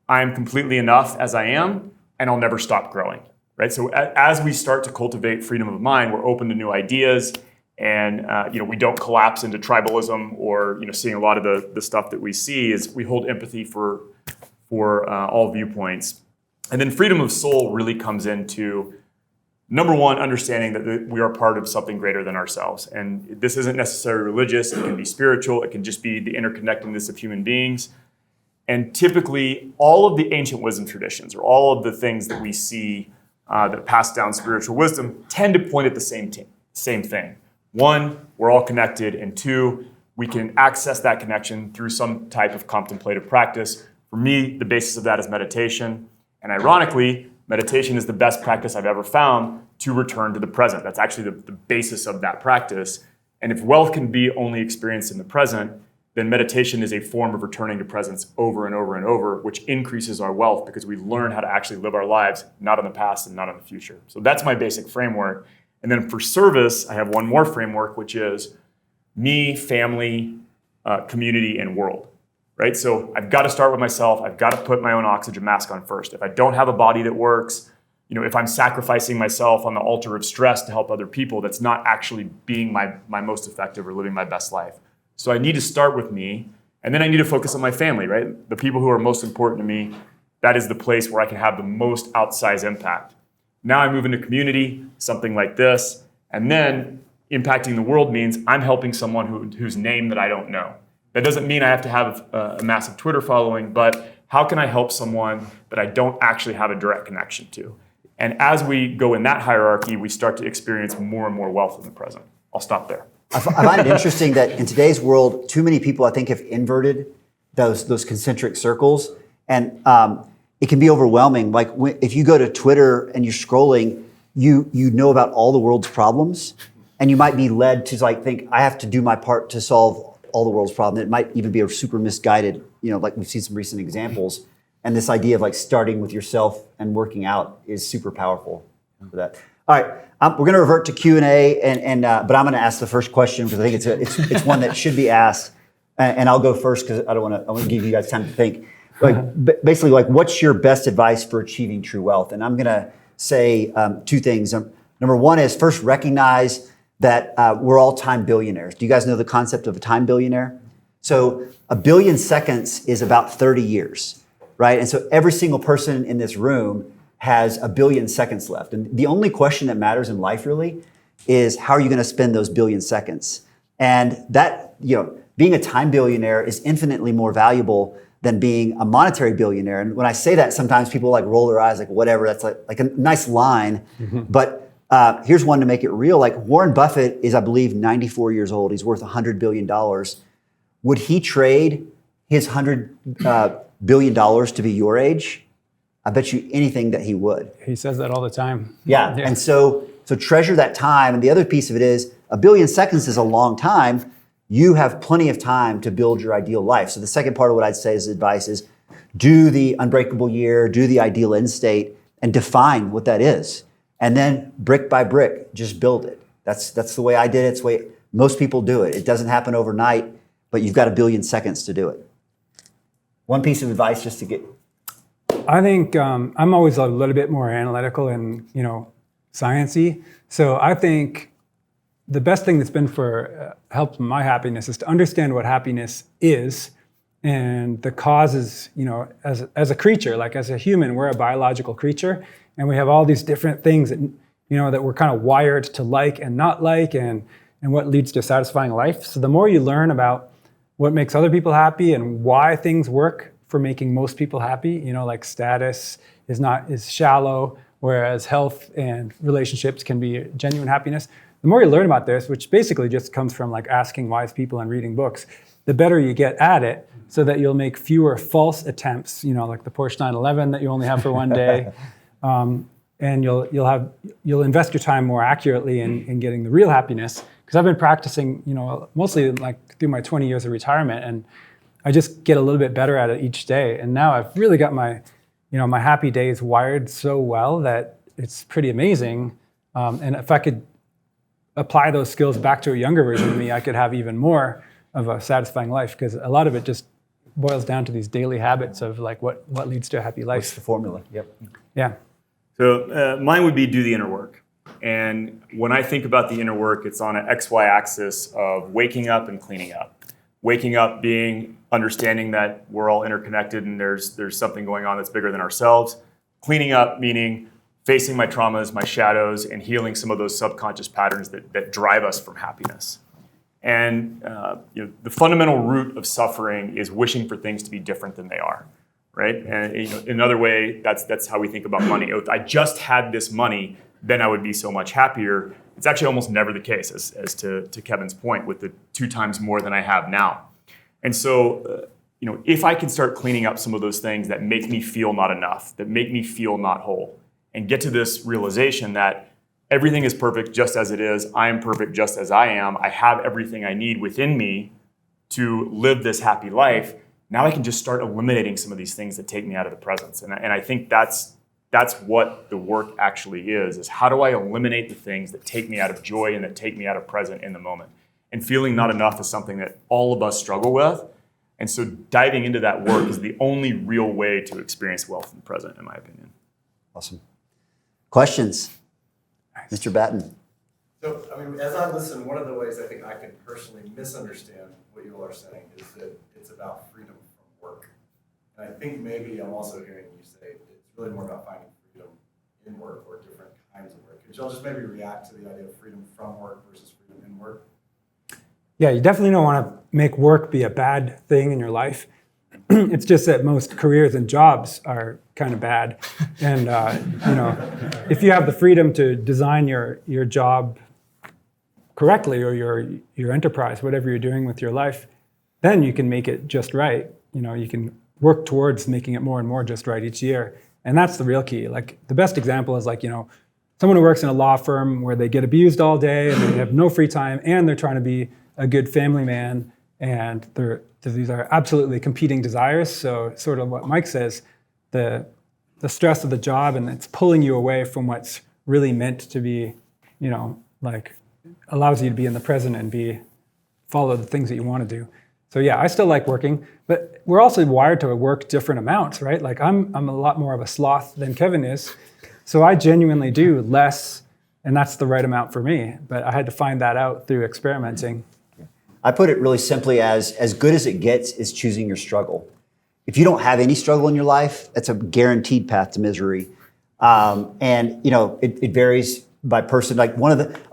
I am completely enough as I am, and I'll never stop growing, right? So as we start to cultivate freedom of mind, we're open to new ideas, and we don't collapse into tribalism or seeing a lot of the stuff that we see. Is we hold empathy for all viewpoints. And then freedom of soul really comes into, number one, understanding that we are part of something greater than ourselves. And this isn't necessarily religious. It can be spiritual. It can just be the interconnectedness of human beings. And typically, all of the ancient wisdom traditions, or all of the things that we see that pass down spiritual wisdom, tend to point at the same thing. 1, we're all connected. And 2, we can access that connection through some type of contemplative practice. For me, the basis of that is meditation. And ironically, meditation is the best practice I've ever found to return to the present. That's actually the basis of that practice. And if wealth can be only experienced in the present, then meditation is a form of returning to presence over and over and over, which increases our wealth because we learn how to actually live our lives, not in the past and not in the future. So that's my basic framework. And then for service, I have one more framework, which is me, family, community, and world. Right? So I've got to start with myself. I've got to put my own oxygen mask on first. If I don't have a body that works, if I'm sacrificing myself on the altar of stress to help other people, that's not actually being my most effective or living my best life. So I need to start with me, and then I need to focus on my family, right? The people who are most important to me, that is the place where I can have the most outsized impact. Now I move into community, something like this, and then impacting the world means I'm helping someone whose name that I don't know. That doesn't mean I have to have a massive Twitter following, but how can I help someone that I don't actually have a direct connection to? And as we go in that hierarchy, we start to experience more and more wealth in the present. I'll stop there. I find it interesting that in today's world, too many people, I think, have inverted those concentric circles. And it can be overwhelming. Like if you go to Twitter and you're scrolling, you know about all the world's problems, and you might be led to like think, I have to do my part to solve all the world's problems. It might even be a super misguided, like we've seen some recent examples. And this idea of like starting with yourself and working out is super powerful for that. All right, we're going to revert to Q&A, but I'm going to ask the first question because I think it's one that should be asked, and I'll go first because I want to give you guys time to think. Like basically, like what's your best advice for achieving true wealth? And I'm going to say two things. Number one is first recognize that we're all time billionaires. Do you guys know the concept of a time billionaire? So 1 billion seconds is about 30 years, right? And so every single person in this room has 1 billion seconds left. And the only question that matters in life really is how are you going to spend those 1 billion seconds? And that, being a time billionaire is infinitely more valuable than being a monetary billionaire. And when I say that, sometimes people like roll their eyes like whatever, that's like a nice line. Mm-hmm. But here's one to make it real. Like Warren Buffett is, I believe, 94 years old. He's worth $100 billion. Would he trade his $100 billion to be your age? I bet you anything that he would. He says that all the time. Yeah. And so treasure that time. And the other piece of it is 1 billion seconds is a long time. You have plenty of time to build your ideal life. So the second part of what I'd say as advice is do the unbreakable year, do the ideal end state, and define what that is. And then brick by brick, just build it. That's the way I did it. It's the way most people do it. It doesn't happen overnight, but you've got 1 billion seconds to do it. One piece of advice just to get... I think I'm always a little bit more analytical and, science-y. So I think the best thing that's been for helped my happiness is to understand what happiness is and the causes, as a creature, like as a human, we're a biological creature and we have all these different things that, that we're kind of wired to like and not like and what leads to a satisfying life. So the more you learn about what makes other people happy and why things work for making most people happy, like status is shallow, whereas health and relationships can be genuine happiness. The more you learn about this, which basically just comes from like asking wise people and reading books, the better you get at it so that you'll make fewer false attempts, like the Porsche 911 that you only have for one day. And you'll invest your time more accurately in getting the real happiness. Because I've been practicing, mostly like through my 20 years of retirement, and I just get a little bit better at it each day. And now I've really got my happy days wired so well that it's pretty amazing. And if I could apply those skills back to a younger version of me, I could have even more of a satisfying life because a lot of it just boils down to these daily habits of like what leads to a happy life. What's the formula? Yep. Yeah. So mine would be do the inner work. And when I think about the inner work, it's on an XY axis of waking up and cleaning up. Waking up being understanding that we're all interconnected and there's something going on that's bigger than ourselves. Cleaning up meaning facing my traumas, my shadows, and healing some of those subconscious patterns that drive us from happiness. And the fundamental root of suffering is wishing for things to be different than they are, right? And another way, that's how we think about money. If I just had this money, then I would be so much happier. It's actually almost never the case, as to Kevin's point, with the 2 times more than I have now. And so, if I can start cleaning up some of those things that make me feel not enough, that make me feel not whole, and get to this realization that everything is perfect just as it is, I am perfect just as I am, I have everything I need within me to live this happy life, now I can just start eliminating some of these things that take me out of the presence. And I think that's what the work actually is how do I eliminate the things that take me out of joy and that take me out of present in the moment. And feeling not enough is something that all of us struggle with. And so diving into that work is the only real way to experience wealth in the present, in my opinion. Awesome. Questions? Mr. Batten. So, as I listen, one of the ways I think I can personally misunderstand what you all are saying is that it's about freedom from work. And I think maybe I'm also hearing you say it's really more about finding freedom in work or different kinds of work. Could y'all just maybe react to the idea of freedom from work versus freedom in work? Yeah, you definitely don't want to make work be a bad thing in your life. It's just that most careers and jobs are kind of bad. And, if you have the freedom to design your job correctly, or your enterprise, whatever you're doing with your life, then you can make it just right. You can work towards making it more and more just right each year. And that's the real key. Like, the best example is someone who works in a law firm where they get abused all day and they have no free time, and they're trying to be a good family man, and these are absolutely competing desires. So sort of what Mike says, the stress of the job, and it's pulling you away from what's really meant to be, allows you to be in the present and follow the things that you want to do. So yeah, I still like working, but we're also wired to work different amounts, right? Like I'm a lot more of a sloth than Kevin is. So I genuinely do less, and that's the right amount for me. But I had to find that out through experimenting. I put it really simply as good as it gets is choosing your struggle. If you don't have any struggle in your life, that's a guaranteed path to misery. It varies by person. Like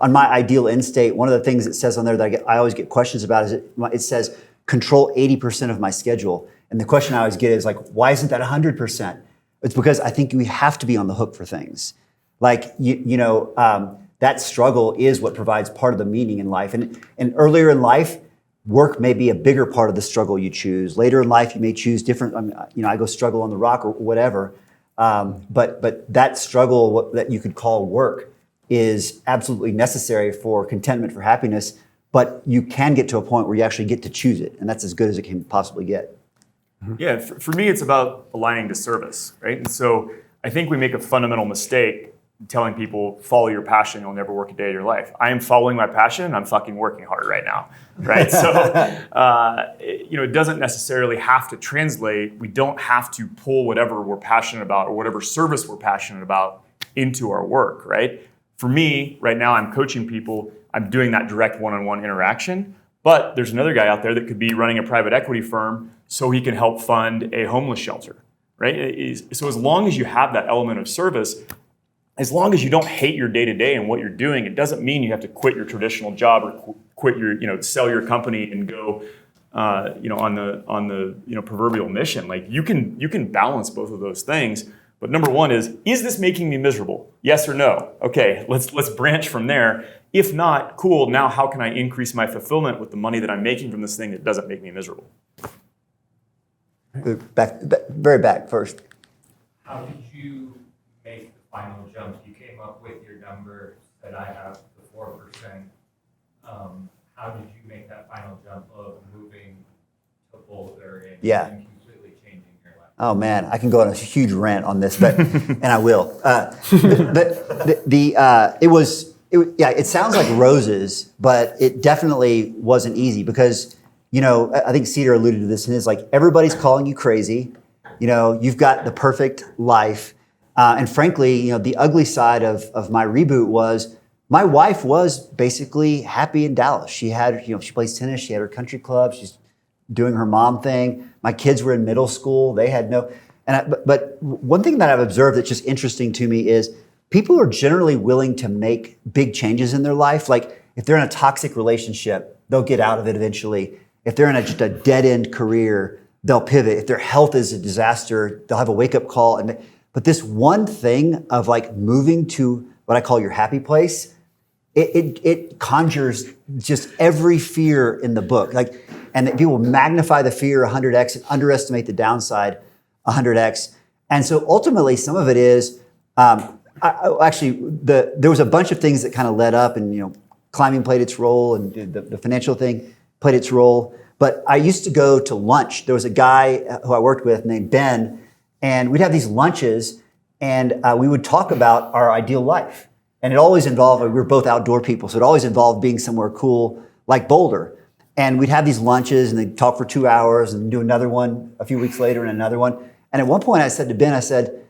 on my ideal end state, one of the things it says on there that I always get questions about is it says control 80% of my schedule. And the question I always get is why isn't that 100%? It's because I think we have to be on the hook for things. That struggle is what provides part of the meaning in life. And earlier in life, work may be a bigger part of the struggle you choose. Later in life, you may choose different. I go struggle on the rock or whatever. But that struggle that you could call work is absolutely necessary for contentment, for happiness. But you can get to a point where you actually get to choose it, and that's as good as it can possibly get. Yeah, for me, it's about aligning to service, right? And so I think we make a fundamental mistake telling people, follow your passion, you'll never work a day of your life. I am following my passion, and I'm fucking working hard right now, right? So, it doesn't necessarily have to translate. We don't have to pull whatever we're passionate about or whatever service we're passionate about into our work, right? For me, right now, I'm coaching people. I'm doing that direct one-on-one interaction, but there's another guy out there that could be running a private equity firm so he can help fund a homeless shelter, right? So as long as you have that element of service, as long as you don't hate your day-to-day and what you're doing, it doesn't mean you have to quit your traditional job or quit your, sell your company and go, on the proverbial mission. Like you can balance both of those things. But number one is this making me miserable? Yes or no? Okay, let's branch from there. If not, cool, now how can I increase my fulfillment with the money that I'm making from this thing that doesn't make me miserable? Very back first. How did you make the final jump? You came up with your number that I have, the 4%. How did you make that final jump of moving to Boulder and completely changing your life? Oh man, I can go on a huge rant on this, but and I will. It sounds like roses, but it definitely wasn't easy because I think Cedar alluded to this, and it's like everybody's calling you crazy. You've got the perfect life, and frankly, the ugly side of my reboot was my wife was basically happy in Dallas. She had she plays tennis, she had her country club, she's doing her mom thing. My kids were in middle school; they had no. But one thing that I've observed that's just interesting to me is people are generally willing to make big changes in their life. Like if they're in a toxic relationship, they'll get out of it eventually. If they're in just a dead-end career, they'll pivot. If their health is a disaster, they'll have a wake-up call. But this one thing of moving to what I call your happy place, it conjures just every fear in the book. And that people magnify the fear 100x and underestimate the downside 100x. And so ultimately, some of it is, there was a bunch of things that kind of led up, and climbing played its role, and the financial thing played its role. But I used to go to lunch. There was a guy who I worked with named Ben, and we'd have these lunches, and we would talk about our ideal life. And it always involved, we were both outdoor people, so it always involved being somewhere cool like Boulder. And we'd have these lunches, and they'd talk for 2 hours, and do another one a few weeks later, and another one. And at one point I said to Ben, I said,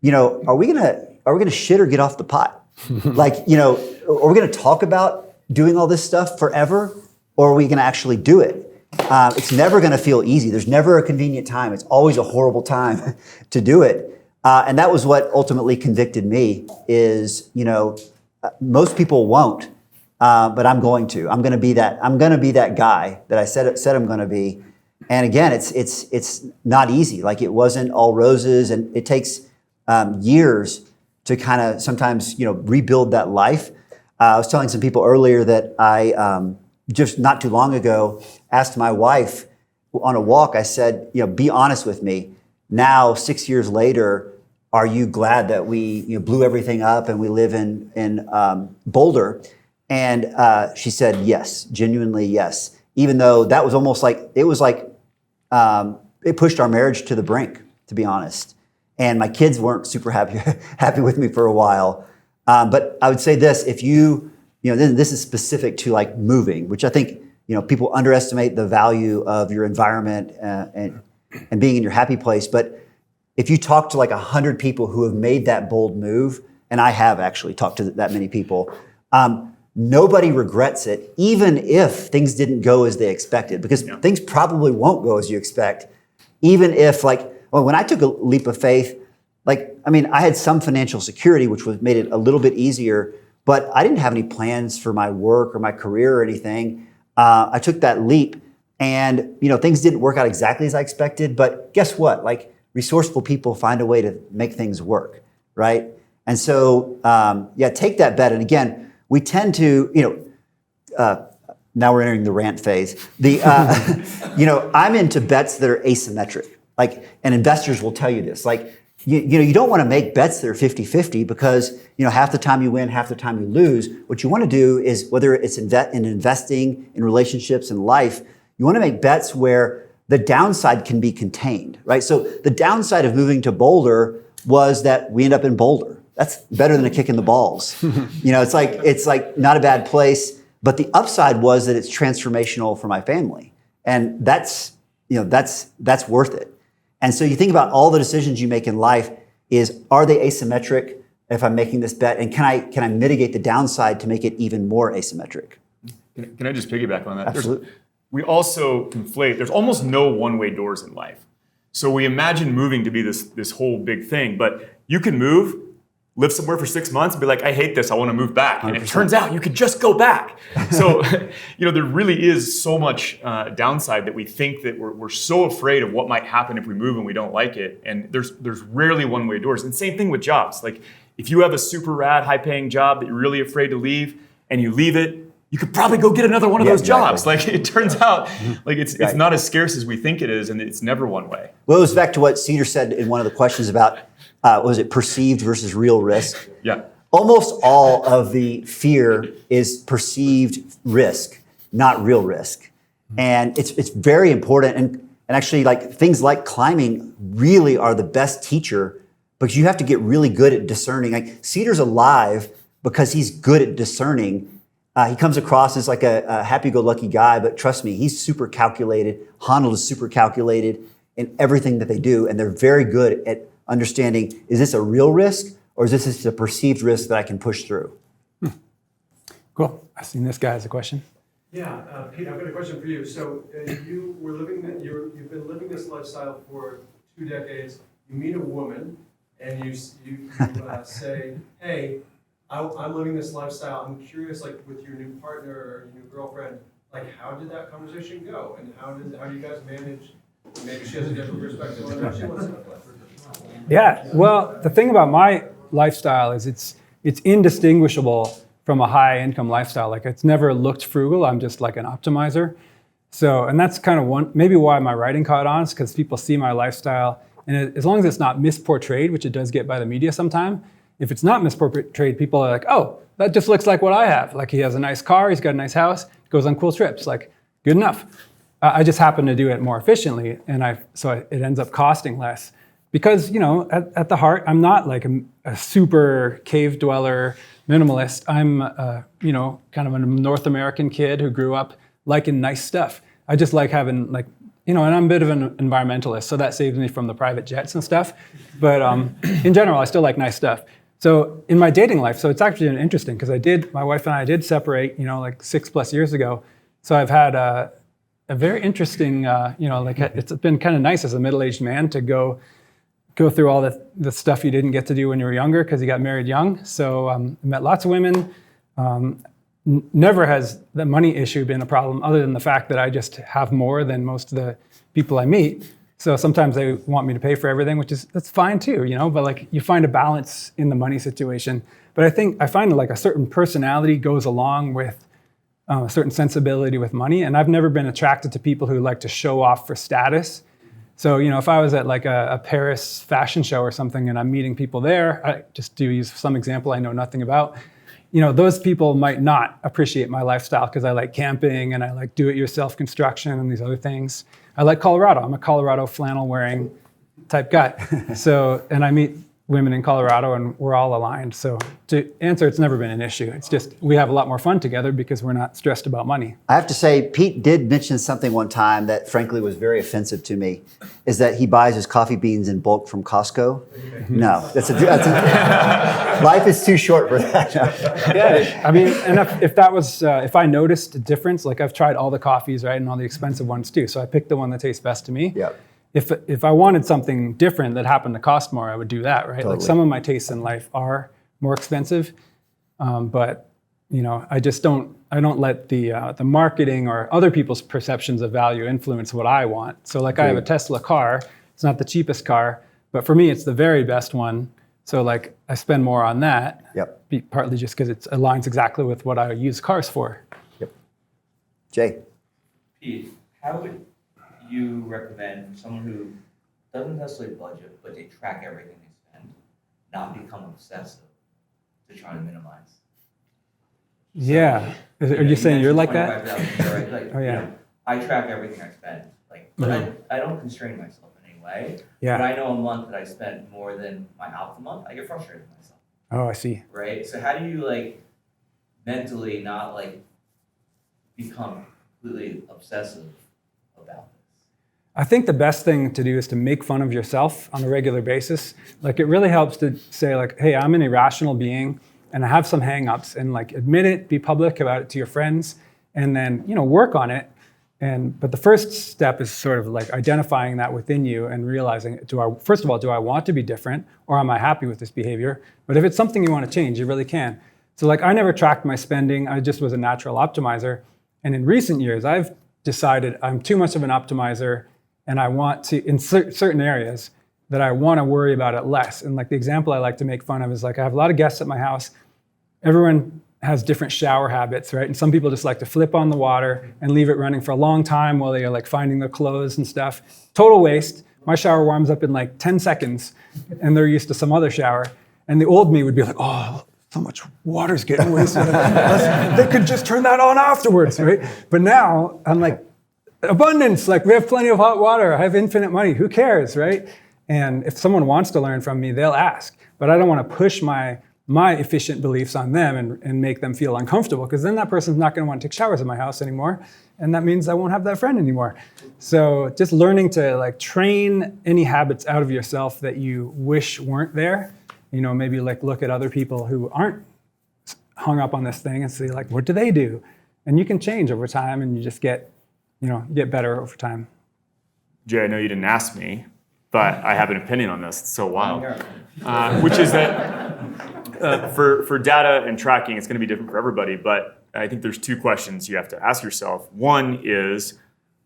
are we gonna shit or get off the pot? Are we gonna talk about doing all this stuff forever, or are we gonna actually do it? It's never gonna feel easy. There's never a convenient time. It's always a horrible time to do it. And that was what ultimately convicted me is, most people won't. but I'm going to. I'm going to be that. I'm going to be that guy that I said I'm going to be. And again, it's not easy. Like it wasn't all roses, and it takes years to kind of sometimes rebuild that life. I was telling some people earlier that I just not too long ago asked my wife on a walk. I said, be honest with me. Now 6 years later, are you glad that we blew everything up and we live in Boulder? And she said yes, genuinely yes. Even though that was almost like it pushed our marriage to the brink, to be honest. And my kids weren't super happy with me for a while. But I would say this: if this is specific to like moving, which I think people underestimate the value of your environment and being in your happy place. But if you talk to like 100 people who have made that bold move, and I have actually talked to that many people, nobody regrets it, even if things didn't go as they expected, because things probably won't go as you expect. Even if when I took a leap of faith, I had some financial security, which made it a little bit easier, but I didn't have any plans for my work or my career or anything. I took that leap and, things didn't work out exactly as I expected, but guess what? Resourceful people find a way to make things work, right? And so, take that bet. And again, we tend to, now we're entering the rant phase. I'm into bets that are asymmetric. And investors will tell you this. You don't want to make bets that are 50-50 because, half the time you win, half the time you lose. What you want to do is, whether it's in investing, in relationships, in life, you want to make bets where the downside can be contained, right? So the downside of moving to Boulder was that we end up in Boulder. That's better than a kick in the balls. It's like not a bad place, but the upside was that it's transformational for my family. And that's worth it. And so you think about all the decisions you make in life are they asymmetric if I'm making this bet? And can I mitigate the downside to make it even more asymmetric? Can I just piggyback on that? Absolutely. We also conflate, there's almost no one-way doors in life. So we imagine moving to be this whole big thing, but you can move, live somewhere for 6 months and be like, I hate this, I want to move back. 100%. And it turns out you could just go back. So, there really is so much downside that we think that we're so afraid of what might happen if we move and we don't like it. And there's rarely one-way doors. And same thing with jobs. If you have a super rad, high-paying job that you're really afraid to leave and you leave it, you could probably go get another one of those jobs. It turns out it's not as scarce as we think it is, and it's never one way. Well, it was back to what Cedar said in one of the questions about, was it perceived versus real risk? Yeah. Almost all of the fear is perceived risk, not real risk. And it's very important. And actually, things like climbing really are the best teacher, because you have to get really good at discerning. Cedar's alive because he's good at discerning. He comes across as a happy-go-lucky guy, but trust me, he's super calculated. Honnold is super calculated in everything that they do, and they're very good at understanding, is this a real risk, or is this just a perceived risk that I can push through? Cool. I've seen this guy has a question. Yeah, Pete, I've got a question for you. So you've been living this lifestyle for 2 decades. You meet a woman, and you say, hey, I'm living this lifestyle. I'm curious, with your new partner or your new girlfriend, how did that conversation go? And how do you guys manage? Maybe she has a different perspective on what she wants to live. Yeah, well, the thing about my lifestyle is it's indistinguishable from a high income lifestyle. It's never looked frugal. I'm just an optimizer. So, and that's kind of maybe why my writing caught on, is because people see my lifestyle, and as long as it's not misportrayed, which it does get by the media sometime. If it's not misportrayed, people are like, oh, that just looks like what I have. He has a nice car, he's got a nice house, goes on cool trips. Good enough. I just happen to do it more efficiently, and so it ends up costing less. Because, at the heart, I'm not a super cave dweller minimalist. I'm, kind of a North American kid who grew up liking nice stuff. I just like having and I'm a bit of an environmentalist, so that saves me from the private jets and stuff. But in general, I still like nice stuff. So in my dating life, so it's actually interesting because my wife and I did separate, 6+ years ago. So I've had a very interesting, it's been kind of nice as a middle-aged man to go through all the stuff you didn't get to do when you were younger because you got married young. So I met lots of women. never has the money issue been a problem, other than the fact that I just have more than most of the people I meet. So sometimes they want me to pay for everything, that's fine too, but like you find a balance in the money situation. But I find like a certain personality goes along with a certain sensibility with money. And I've never been attracted to people who like to show off for status. So, if I was at like a Paris fashion show or something and I'm meeting people there, I just to use some example I know nothing about, those people might not appreciate my lifestyle because I like camping and I like do-it-yourself construction and these other things. I like Colorado. I'm a Colorado flannel wearing type guy. So, and I meet women in Colorado and we're all aligned. So to answer, it's never been an issue. It's just, we have a lot more fun together because we're not stressed about money. I have to say, Pete did mention something one time that frankly was very offensive to me, is that he buys his coffee beans in bulk from Costco. No, life is too short for that. Yeah, I mean, and if I noticed a difference, like I've tried all the coffees, right, and all the expensive ones too. So I picked the one that tastes best to me. Yep. If I wanted something different that happened to cost more, I would do that, right? Totally. Like some of my tastes in life are more expensive, but I just don't let the marketing or other people's perceptions of value influence what I want. So like I have a Tesla car. It's not the cheapest car, but for me, it's the very best one. So like I spend more on that. Yep. Partly just because it aligns exactly with what I use cars for. Yep. Jay. Pete, how would you recommend for someone who doesn't necessarily budget, but they track everything they spend, not become obsessive to try to minimize? Yeah. Are you saying you're like that? Right? Like, Oh, yeah. I track everything I spend, but I don't constrain myself in any way. Yeah. But I know a month that I spent more than my out the month, I get frustrated with myself. Oh, I see. Right? So how do you mentally not become completely obsessive about this? I think the best thing to do is to make fun of yourself on a regular basis. Like it really helps to say like, hey, I'm an irrational being and I have some hangups, and like admit it, be public about it to your friends, and then, work on it. But the first step is sort of like identifying that within you and realizing, first of all, do I want to be different or am I happy with this behavior? But if it's something you want to change, you really can. So like I never tracked my spending. I just was a natural optimizer. And in recent years, I've decided I'm too much of an optimizer and I want to, in certain areas, that I want to worry about it less. And like the example I like to make fun of is like I have a lot of guests at my house. Everyone has different shower habits, right? And some people just like to flip on the water and leave it running for a long time while they are like finding their clothes and stuff. Total waste. My shower warms up in like 10 seconds and they're used to some other shower. And the old me would be like, oh, so much water's getting wasted. They could just turn that on afterwards, right? But now I'm like, abundance, like we have plenty of hot water. I have infinite money. Who cares, right? And if someone wants to learn from me, they'll ask. But I don't want to push my efficient beliefs on them and make them feel uncomfortable, because then that person's not going to want to take showers in my house anymore. And that means I won't have that friend anymore. So just learning to like train any habits out of yourself that you wish weren't there. Maybe like look at other people who aren't hung up on this thing and say like, what do they do? And you can change over time and you just get better over time. Jay, I know you didn't ask me, but I have an opinion on this. It's so wild. Which is that for data and tracking, it's going to be different for everybody. But I think there's two questions you have to ask yourself. One is,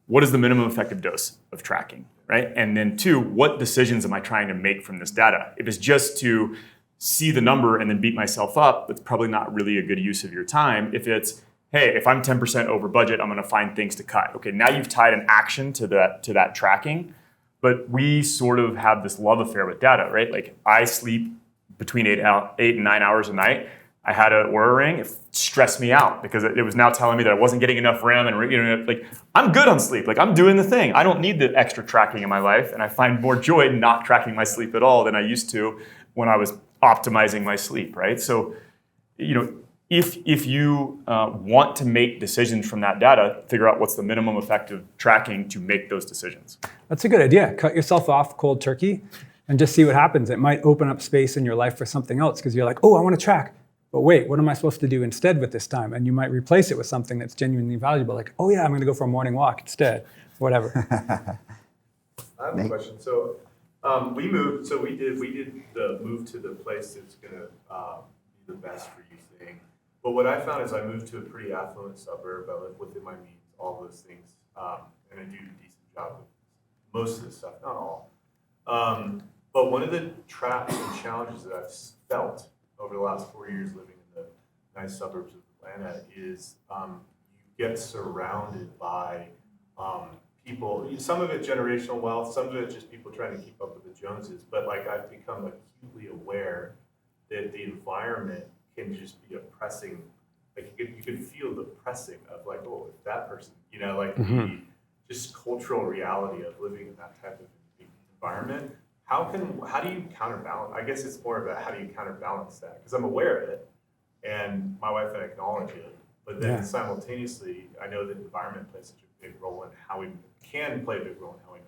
what is the minimum effective dose of tracking, right? And then two, what decisions am I trying to make from this data? If it's just to see the number and then beat myself up, that's probably not really a good use of your time. If it's, hey, if I'm 10% over budget, I'm going to find things to cut. Okay, now you've tied an action to that tracking. But we sort of have this love affair with data, right? Like I sleep between 8 and 9 hours a night. I had an Oura ring. It stressed me out because it was now telling me that I wasn't getting enough REM, and like I'm good on sleep. Like I'm doing the thing. I don't need the extra tracking in my life, and I find more joy in not tracking my sleep at all than I used to when I was optimizing my sleep, right? So, if you want to make decisions from that data, figure out what's the minimum effective tracking to make those decisions. That's a good idea. Cut yourself off cold turkey and just see what happens. It might open up space in your life for something else because you're like, oh, I want to track. But wait, what am I supposed to do instead with this time? And you might replace it with something that's genuinely valuable. Like, oh yeah, I'm going to go for a morning walk instead, whatever. I have a question. So we moved. So we did the move to the place that's going to be the best for you thing. But what I found is I moved to a pretty affluent suburb. I live within my means, all those things, and I do a decent job with most of this stuff, not all. But one of the traps and challenges that I've felt over the last 4 years living in the nice suburbs of Atlanta is you get surrounded by people, some of it generational wealth, some of it just people trying to keep up with the Joneses. But like I've become acutely aware that the environment can just be oppressing. Like you can feel the pressing of like, oh, if that person, like the just cultural reality of living in that type of environment. How do you counterbalance? I guess it's more about how do you counterbalance that? Because I'm aware of it, and my wife and I acknowledge it. But then simultaneously, I know that environment plays such a big role in how we can play a big role in how we make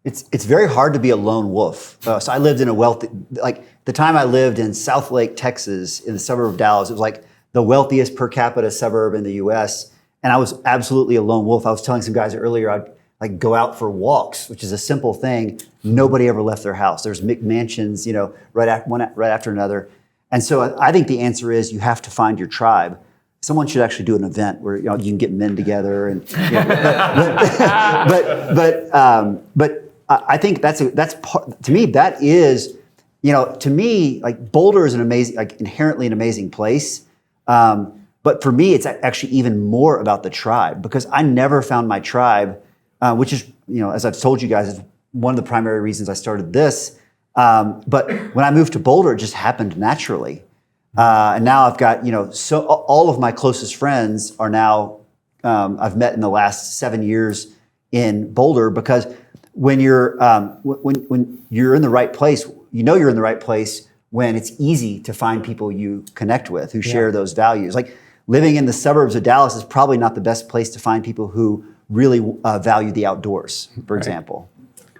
decisions. It's very hard to be a lone wolf. So I lived in a wealthy, like the time I lived in South Lake, Texas, in the suburb of Dallas, it was like the wealthiest per capita suburb in the U.S. And I was absolutely a lone wolf. I was telling some guys earlier, I'd like go out for walks, which is a simple thing. Nobody ever left their house. There's McMansions, right after another. And so I think the answer is you have to find your tribe. Someone should actually do an event where you can get men together and. But I think that's part, to me that is, to me like Boulder is an amazing, like inherently an amazing place. But for me, it's actually even more about the tribe because I never found my tribe. Which is, as I've told you guys, is one of the primary reasons I started this. But when I moved to Boulder, it just happened naturally. And now I've got, so all of my closest friends are now, I've met in the last 7 years in Boulder because when you're when you're in the right place, you're in the right place when it's easy to find people you connect with who share those values. Like living in the suburbs of Dallas is probably not the best place to find people who really value the outdoors, for example.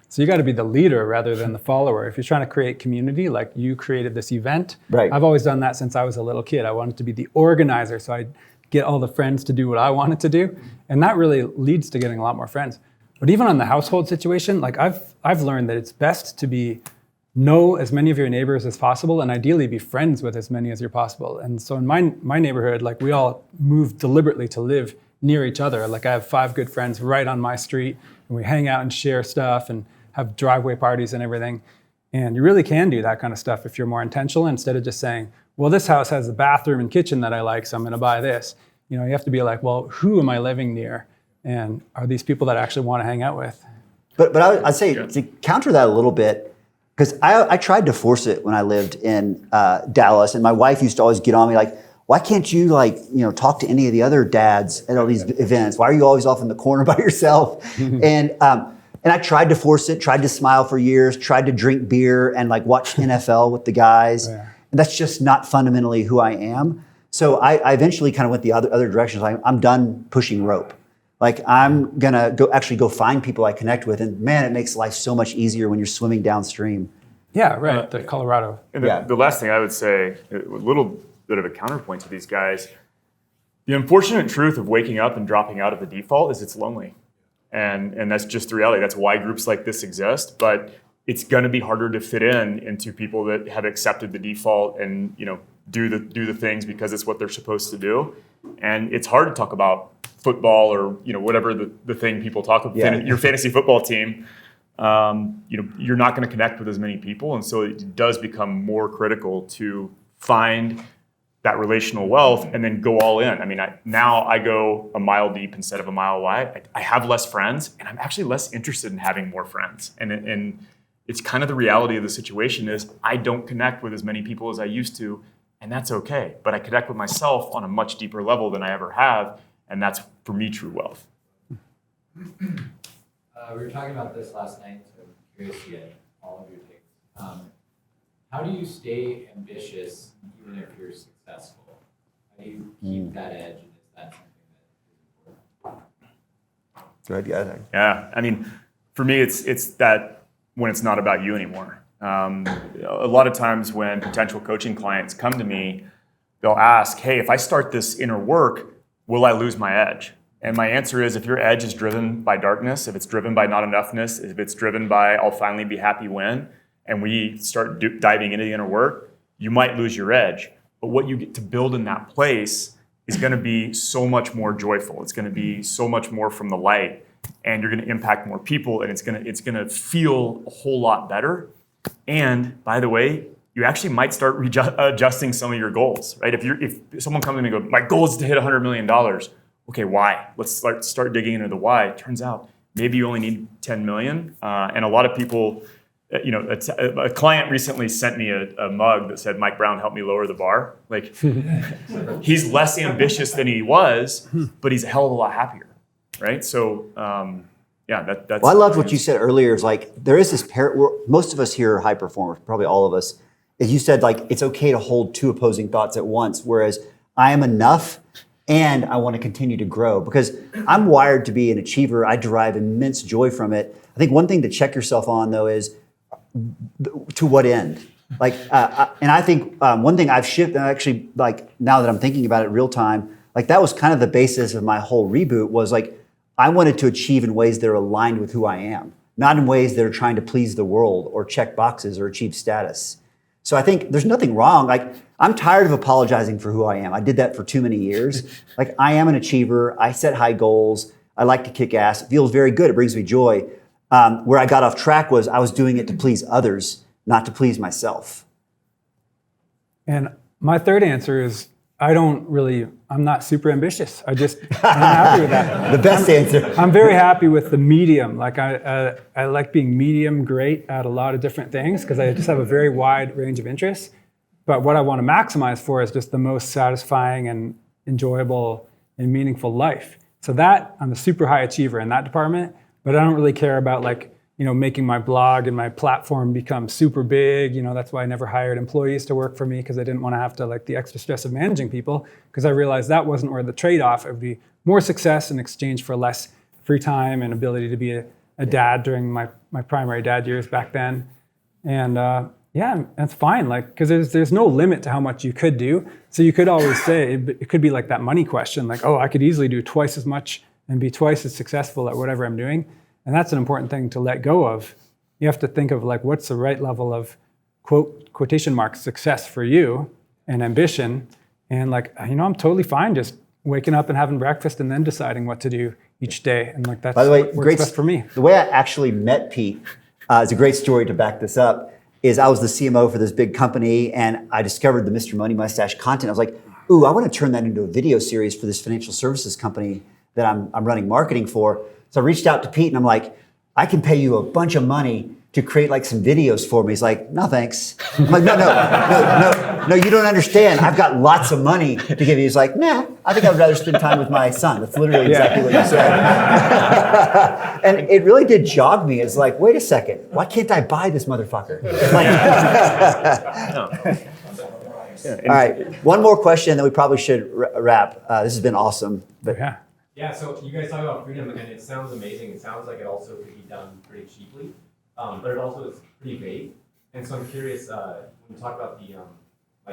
So you got to be the leader rather than the follower. If you're trying to create community, like you created this event, right. I've always done that since I was a little kid. I wanted to be the organizer, so I'd get all the friends to do what I wanted to do, and that really leads to getting a lot more friends. But even on the household situation, like I've learned that it's best to know as many of your neighbors as possible, and ideally be friends with as many as you're possible. And so in my neighborhood, like we all moved deliberately to live near each other. Like I have 5 good friends right on my street, and we hang out and share stuff and have driveway parties and everything. And you really can do that kind of stuff if you're more intentional instead of just saying, well, this house has a bathroom and kitchen that I like, so I'm going to buy this. You have to be like, well, who am I living near? And are these people that I actually want to hang out with? But I'd say to counter that a little bit, because I tried to force it when I lived in Dallas, and my wife used to always get on me like, why can't you talk to any of the other dads at all these events? Why are you always off in the corner by yourself? And I tried to force it, tried to smile for years, tried to drink beer and like watch NFL with the guys. And that's just not fundamentally who I am. So I eventually kind of went the other direction. I'm done pushing rope. Like I'm gonna go find people I connect with, and man, it makes life so much easier when you're swimming downstream. Yeah, right. The Colorado. And the last thing I would say, a little bit of a counterpoint to these guys, the unfortunate truth of waking up and dropping out of the default is it's lonely. And that's just the reality. That's why groups like this exist. But it's going to be harder to fit into people that have accepted the default and do the things because it's what they're supposed to do. And it's hard to talk about football or whatever the thing people talk about, your fantasy football team. You're not going to connect with as many people, and so it does become more critical to find that relational wealth and then go all in. I mean, now I go a mile deep instead of a mile wide. I have less friends, and I'm actually less interested in having more friends. And it's kind of the reality of the situation is I don't connect with as many people as I used to, and that's okay. But I connect with myself on a much deeper level than I ever have, and that's, for me, true wealth. We were talking about this last night, so I'm curious to get all of your takes. How do you stay ambitious even if you're successful? How do you keep that edge, and is that something that is important? Yeah, I mean, for me, it's that when it's not about you anymore. A lot of times when potential coaching clients come to me, they'll ask, hey, if I start this inner work, will I lose my edge? And my answer is, if your edge is driven by darkness, if it's driven by not enoughness, if it's driven by I'll finally be happy when, and we start diving into the inner work, you might lose your edge. but what you get to build in that place is going to be so much more joyful. It's going to be so much more from the light, and you're going to impact more people, and it's going to feel a whole lot better. And by the way, you actually might start adjusting some of your goals, right? If someone comes to me and goes, my goal is to hit $100 million. Okay, why? Let's start digging into the why. It turns out maybe you only need 10 million. And a lot of people, a client recently sent me a mug that said, Mike Brown helped me lower the bar. Like, he's less ambitious than he was, but he's a hell of a lot happier, right? So, that's. Well, I loved what you said earlier. Is like there is this most of us here are high performers, probably all of us. As you said, like it's okay to hold two opposing thoughts at once. Whereas I am enough, and I want to continue to grow because I'm wired to be an achiever. I derive immense joy from it. I think one thing to check yourself on though is to what end. Like, and I think one thing I've shifted actually, like now that I'm thinking about it real time, like that was kind of the basis of my whole reboot was like I wanted to achieve in ways that are aligned with who I am, not in ways that are trying to please the world or check boxes or achieve status. So I think there's nothing wrong. Like I'm tired of apologizing for who I am. I did that for too many years. Like I am an achiever. I set high goals. I like to kick ass. It feels very good. It brings me joy. Where I got off track was I was doing it to please others, not to please myself. And my third answer is I'm not super ambitious. I'm happy with that. The best answer. I'm very happy with the medium. Like I like being medium great at a lot of different things because I just have a very wide range of interests. But what I want to maximize for is just the most satisfying and enjoyable and meaningful life. So that I'm a super high achiever in that department, but I don't really care about making my blog and my platform become super big. That's why I never hired employees to work for me because I didn't want to have to the extra stress of managing people because I realized that wasn't where the trade-off. It would be more success in exchange for less free time and ability to be a dad during my primary dad years back then. And that's fine. Because there's no limit to how much you could do. So you could always say, it could be like that money question, like, oh, I could easily do twice as much and be twice as successful at whatever I'm doing. And that's an important thing to let go of. You have to think of what's the right level of quotation marks success for you and ambition. And I'm totally fine just waking up and having breakfast and then deciding what to do each day. And that's By the way, what works best for me. The way I actually met Pete is a great story to back this up. Is I was the CMO for this big company and I discovered the Mr. Money Mustache content. I was like, ooh, I want to turn that into a video series for this financial services company that I'm running marketing for. So I reached out to Pete and I'm like, I can pay you a bunch of money to create some videos for me. He's like, no, thanks. I'm like, no, you don't understand. I've got lots of money to give you. He's like, nah, I think I'd rather spend time with my son. That's literally exactly what you said. And it really did jog me. It's like, wait a second, why can't I buy this motherfucker? All right, one more question, then we probably should wrap. This has been awesome. But Yeah, so you guys talk about freedom, and it sounds amazing. It sounds like it also could be done pretty cheaply, but it also is pretty vague. And so I'm curious, when you talk about the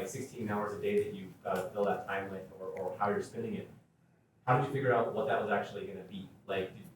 16 hours a day that you fill that time with, or how you're spending it, how did you figure out what that was actually going to be?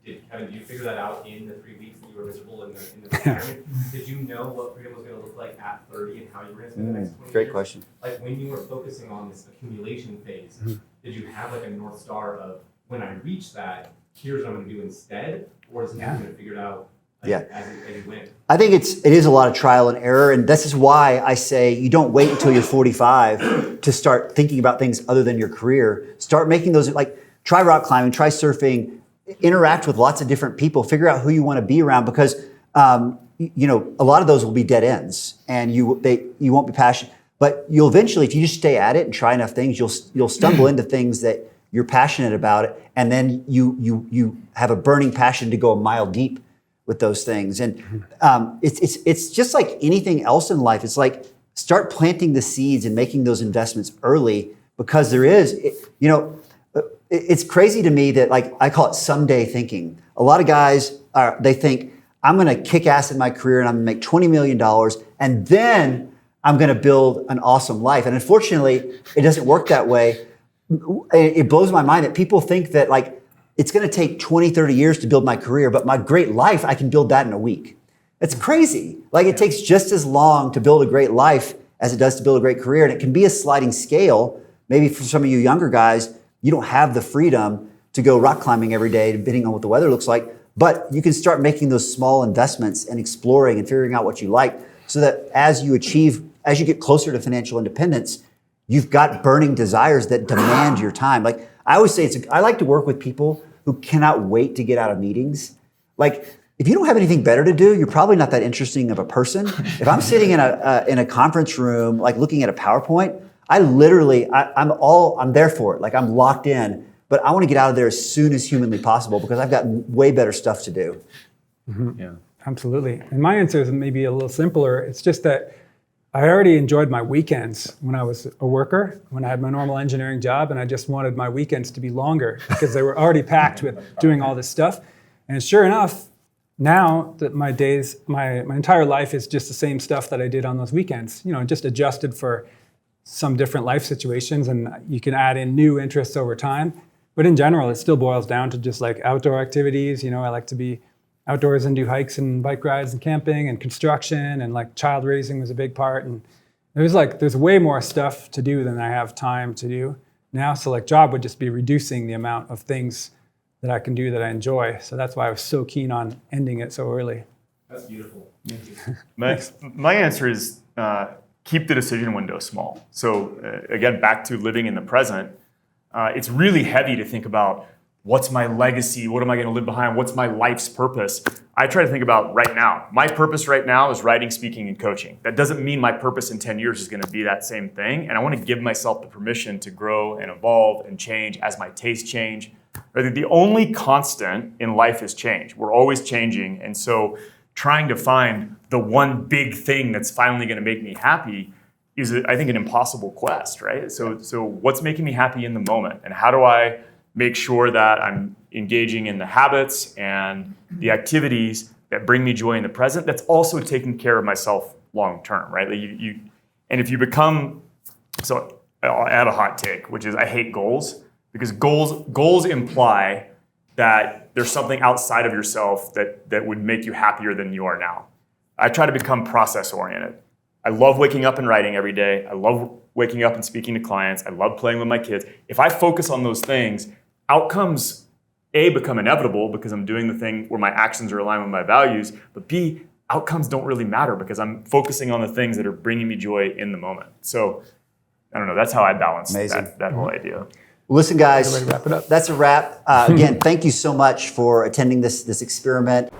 Did you figure that out in the 3 weeks that you were miserable in the retirement? Did you know what freedom was going to look like at 30 and how you were going to spend the next 20 great years? question. When you were focusing on this accumulation phase, did you have a North Star of, when I reach that, here's what I'm going to do instead, or is it going to figure it out as you went? I think it is a lot of trial and error, and this is why I say you don't wait until you're 45 to start thinking about things other than your career. Start making those, try rock climbing, try surfing, interact with lots of different people, figure out who you want to be around because a lot of those will be dead ends, and you won't be passionate. But you'll eventually, if you just stay at it and try enough things, you'll stumble into things that you're passionate about it, and then you have a burning passion to go a mile deep with those things. And it's just like anything else in life. It's like start planting the seeds and making those investments early because it's crazy to me that I call it someday thinking. A lot of guys they think I'm going to kick ass in my career and I'm going to make $20 million and then I'm going to build an awesome life. And unfortunately, it doesn't work that way. It blows my mind that people think that it's going to take 20, 30 years to build my career, but my great life, I can build that in a week. It's crazy. It takes just as long to build a great life as it does to build a great career. And it can be a sliding scale. Maybe for some of you younger guys, you don't have the freedom to go rock climbing every day, depending on what the weather looks like. But you can start making those small investments and exploring and figuring out what you like, so that as you get closer to financial independence, you've got burning desires that demand your time. Like I always say, I like to work with people who cannot wait to get out of meetings. Like if you don't have anything better to do, you're probably not that interesting of a person. If I'm sitting in a conference room, like looking at a PowerPoint, I'm there for it. Like I'm locked in, but I want to get out of there as soon as humanly possible because I've got way better stuff to do. Mm-hmm. Yeah. Absolutely. And my answer is maybe a little simpler. It's just that I already enjoyed my weekends when I was a worker, when I had my normal engineering job, and I just wanted my weekends to be longer because they were already packed with doing all this stuff. And sure enough, now that my entire life is just the same stuff that I did on those weekends, just adjusted for some different life situations, and you can add in new interests over time. But in general, it still boils down to just like outdoor activities. I like to be outdoors and do hikes and bike rides and camping and construction, and like child raising was a big part. And there's way more stuff to do than I have time to do now. So like job would just be reducing the amount of things that I can do that I enjoy. So that's why I was so keen on ending it so early. That's beautiful. My answer is keep the decision window small. So again, back to living in the present, it's really heavy to think about what's my legacy, what am I going to leave behind, what's my life's purpose. I try to think about right now. My purpose right now is writing, speaking, and coaching. That doesn't mean my purpose in 10 years is going to be that same thing. And I want to give myself the permission to grow and evolve and change as my tastes change. The only constant in life is change. We're always changing. And so trying to find the one big thing that's finally going to make me happy is, I think, an impossible quest, right? So what's making me happy in the moment? And how do I make sure that I'm engaging in the habits and the activities that bring me joy in the present, that's also taking care of myself long term, right? And if you become, so I'll add a hot take, which is I hate goals, because goals imply that there's something outside of yourself that would make you happier than you are now. I try to become process oriented. I love waking up and writing every day. I love waking up and speaking to clients. I love playing with my kids. If I focus on those things, outcomes, A, become inevitable because I'm doing the thing where my actions are aligned with my values, but B, outcomes don't really matter because I'm focusing on the things that are bringing me joy in the moment. So, I don't know, that's how I balance that whole idea. Well, listen, guys, Ready to wrap it up? that's a wrap. Again, thank you so much for attending this experiment.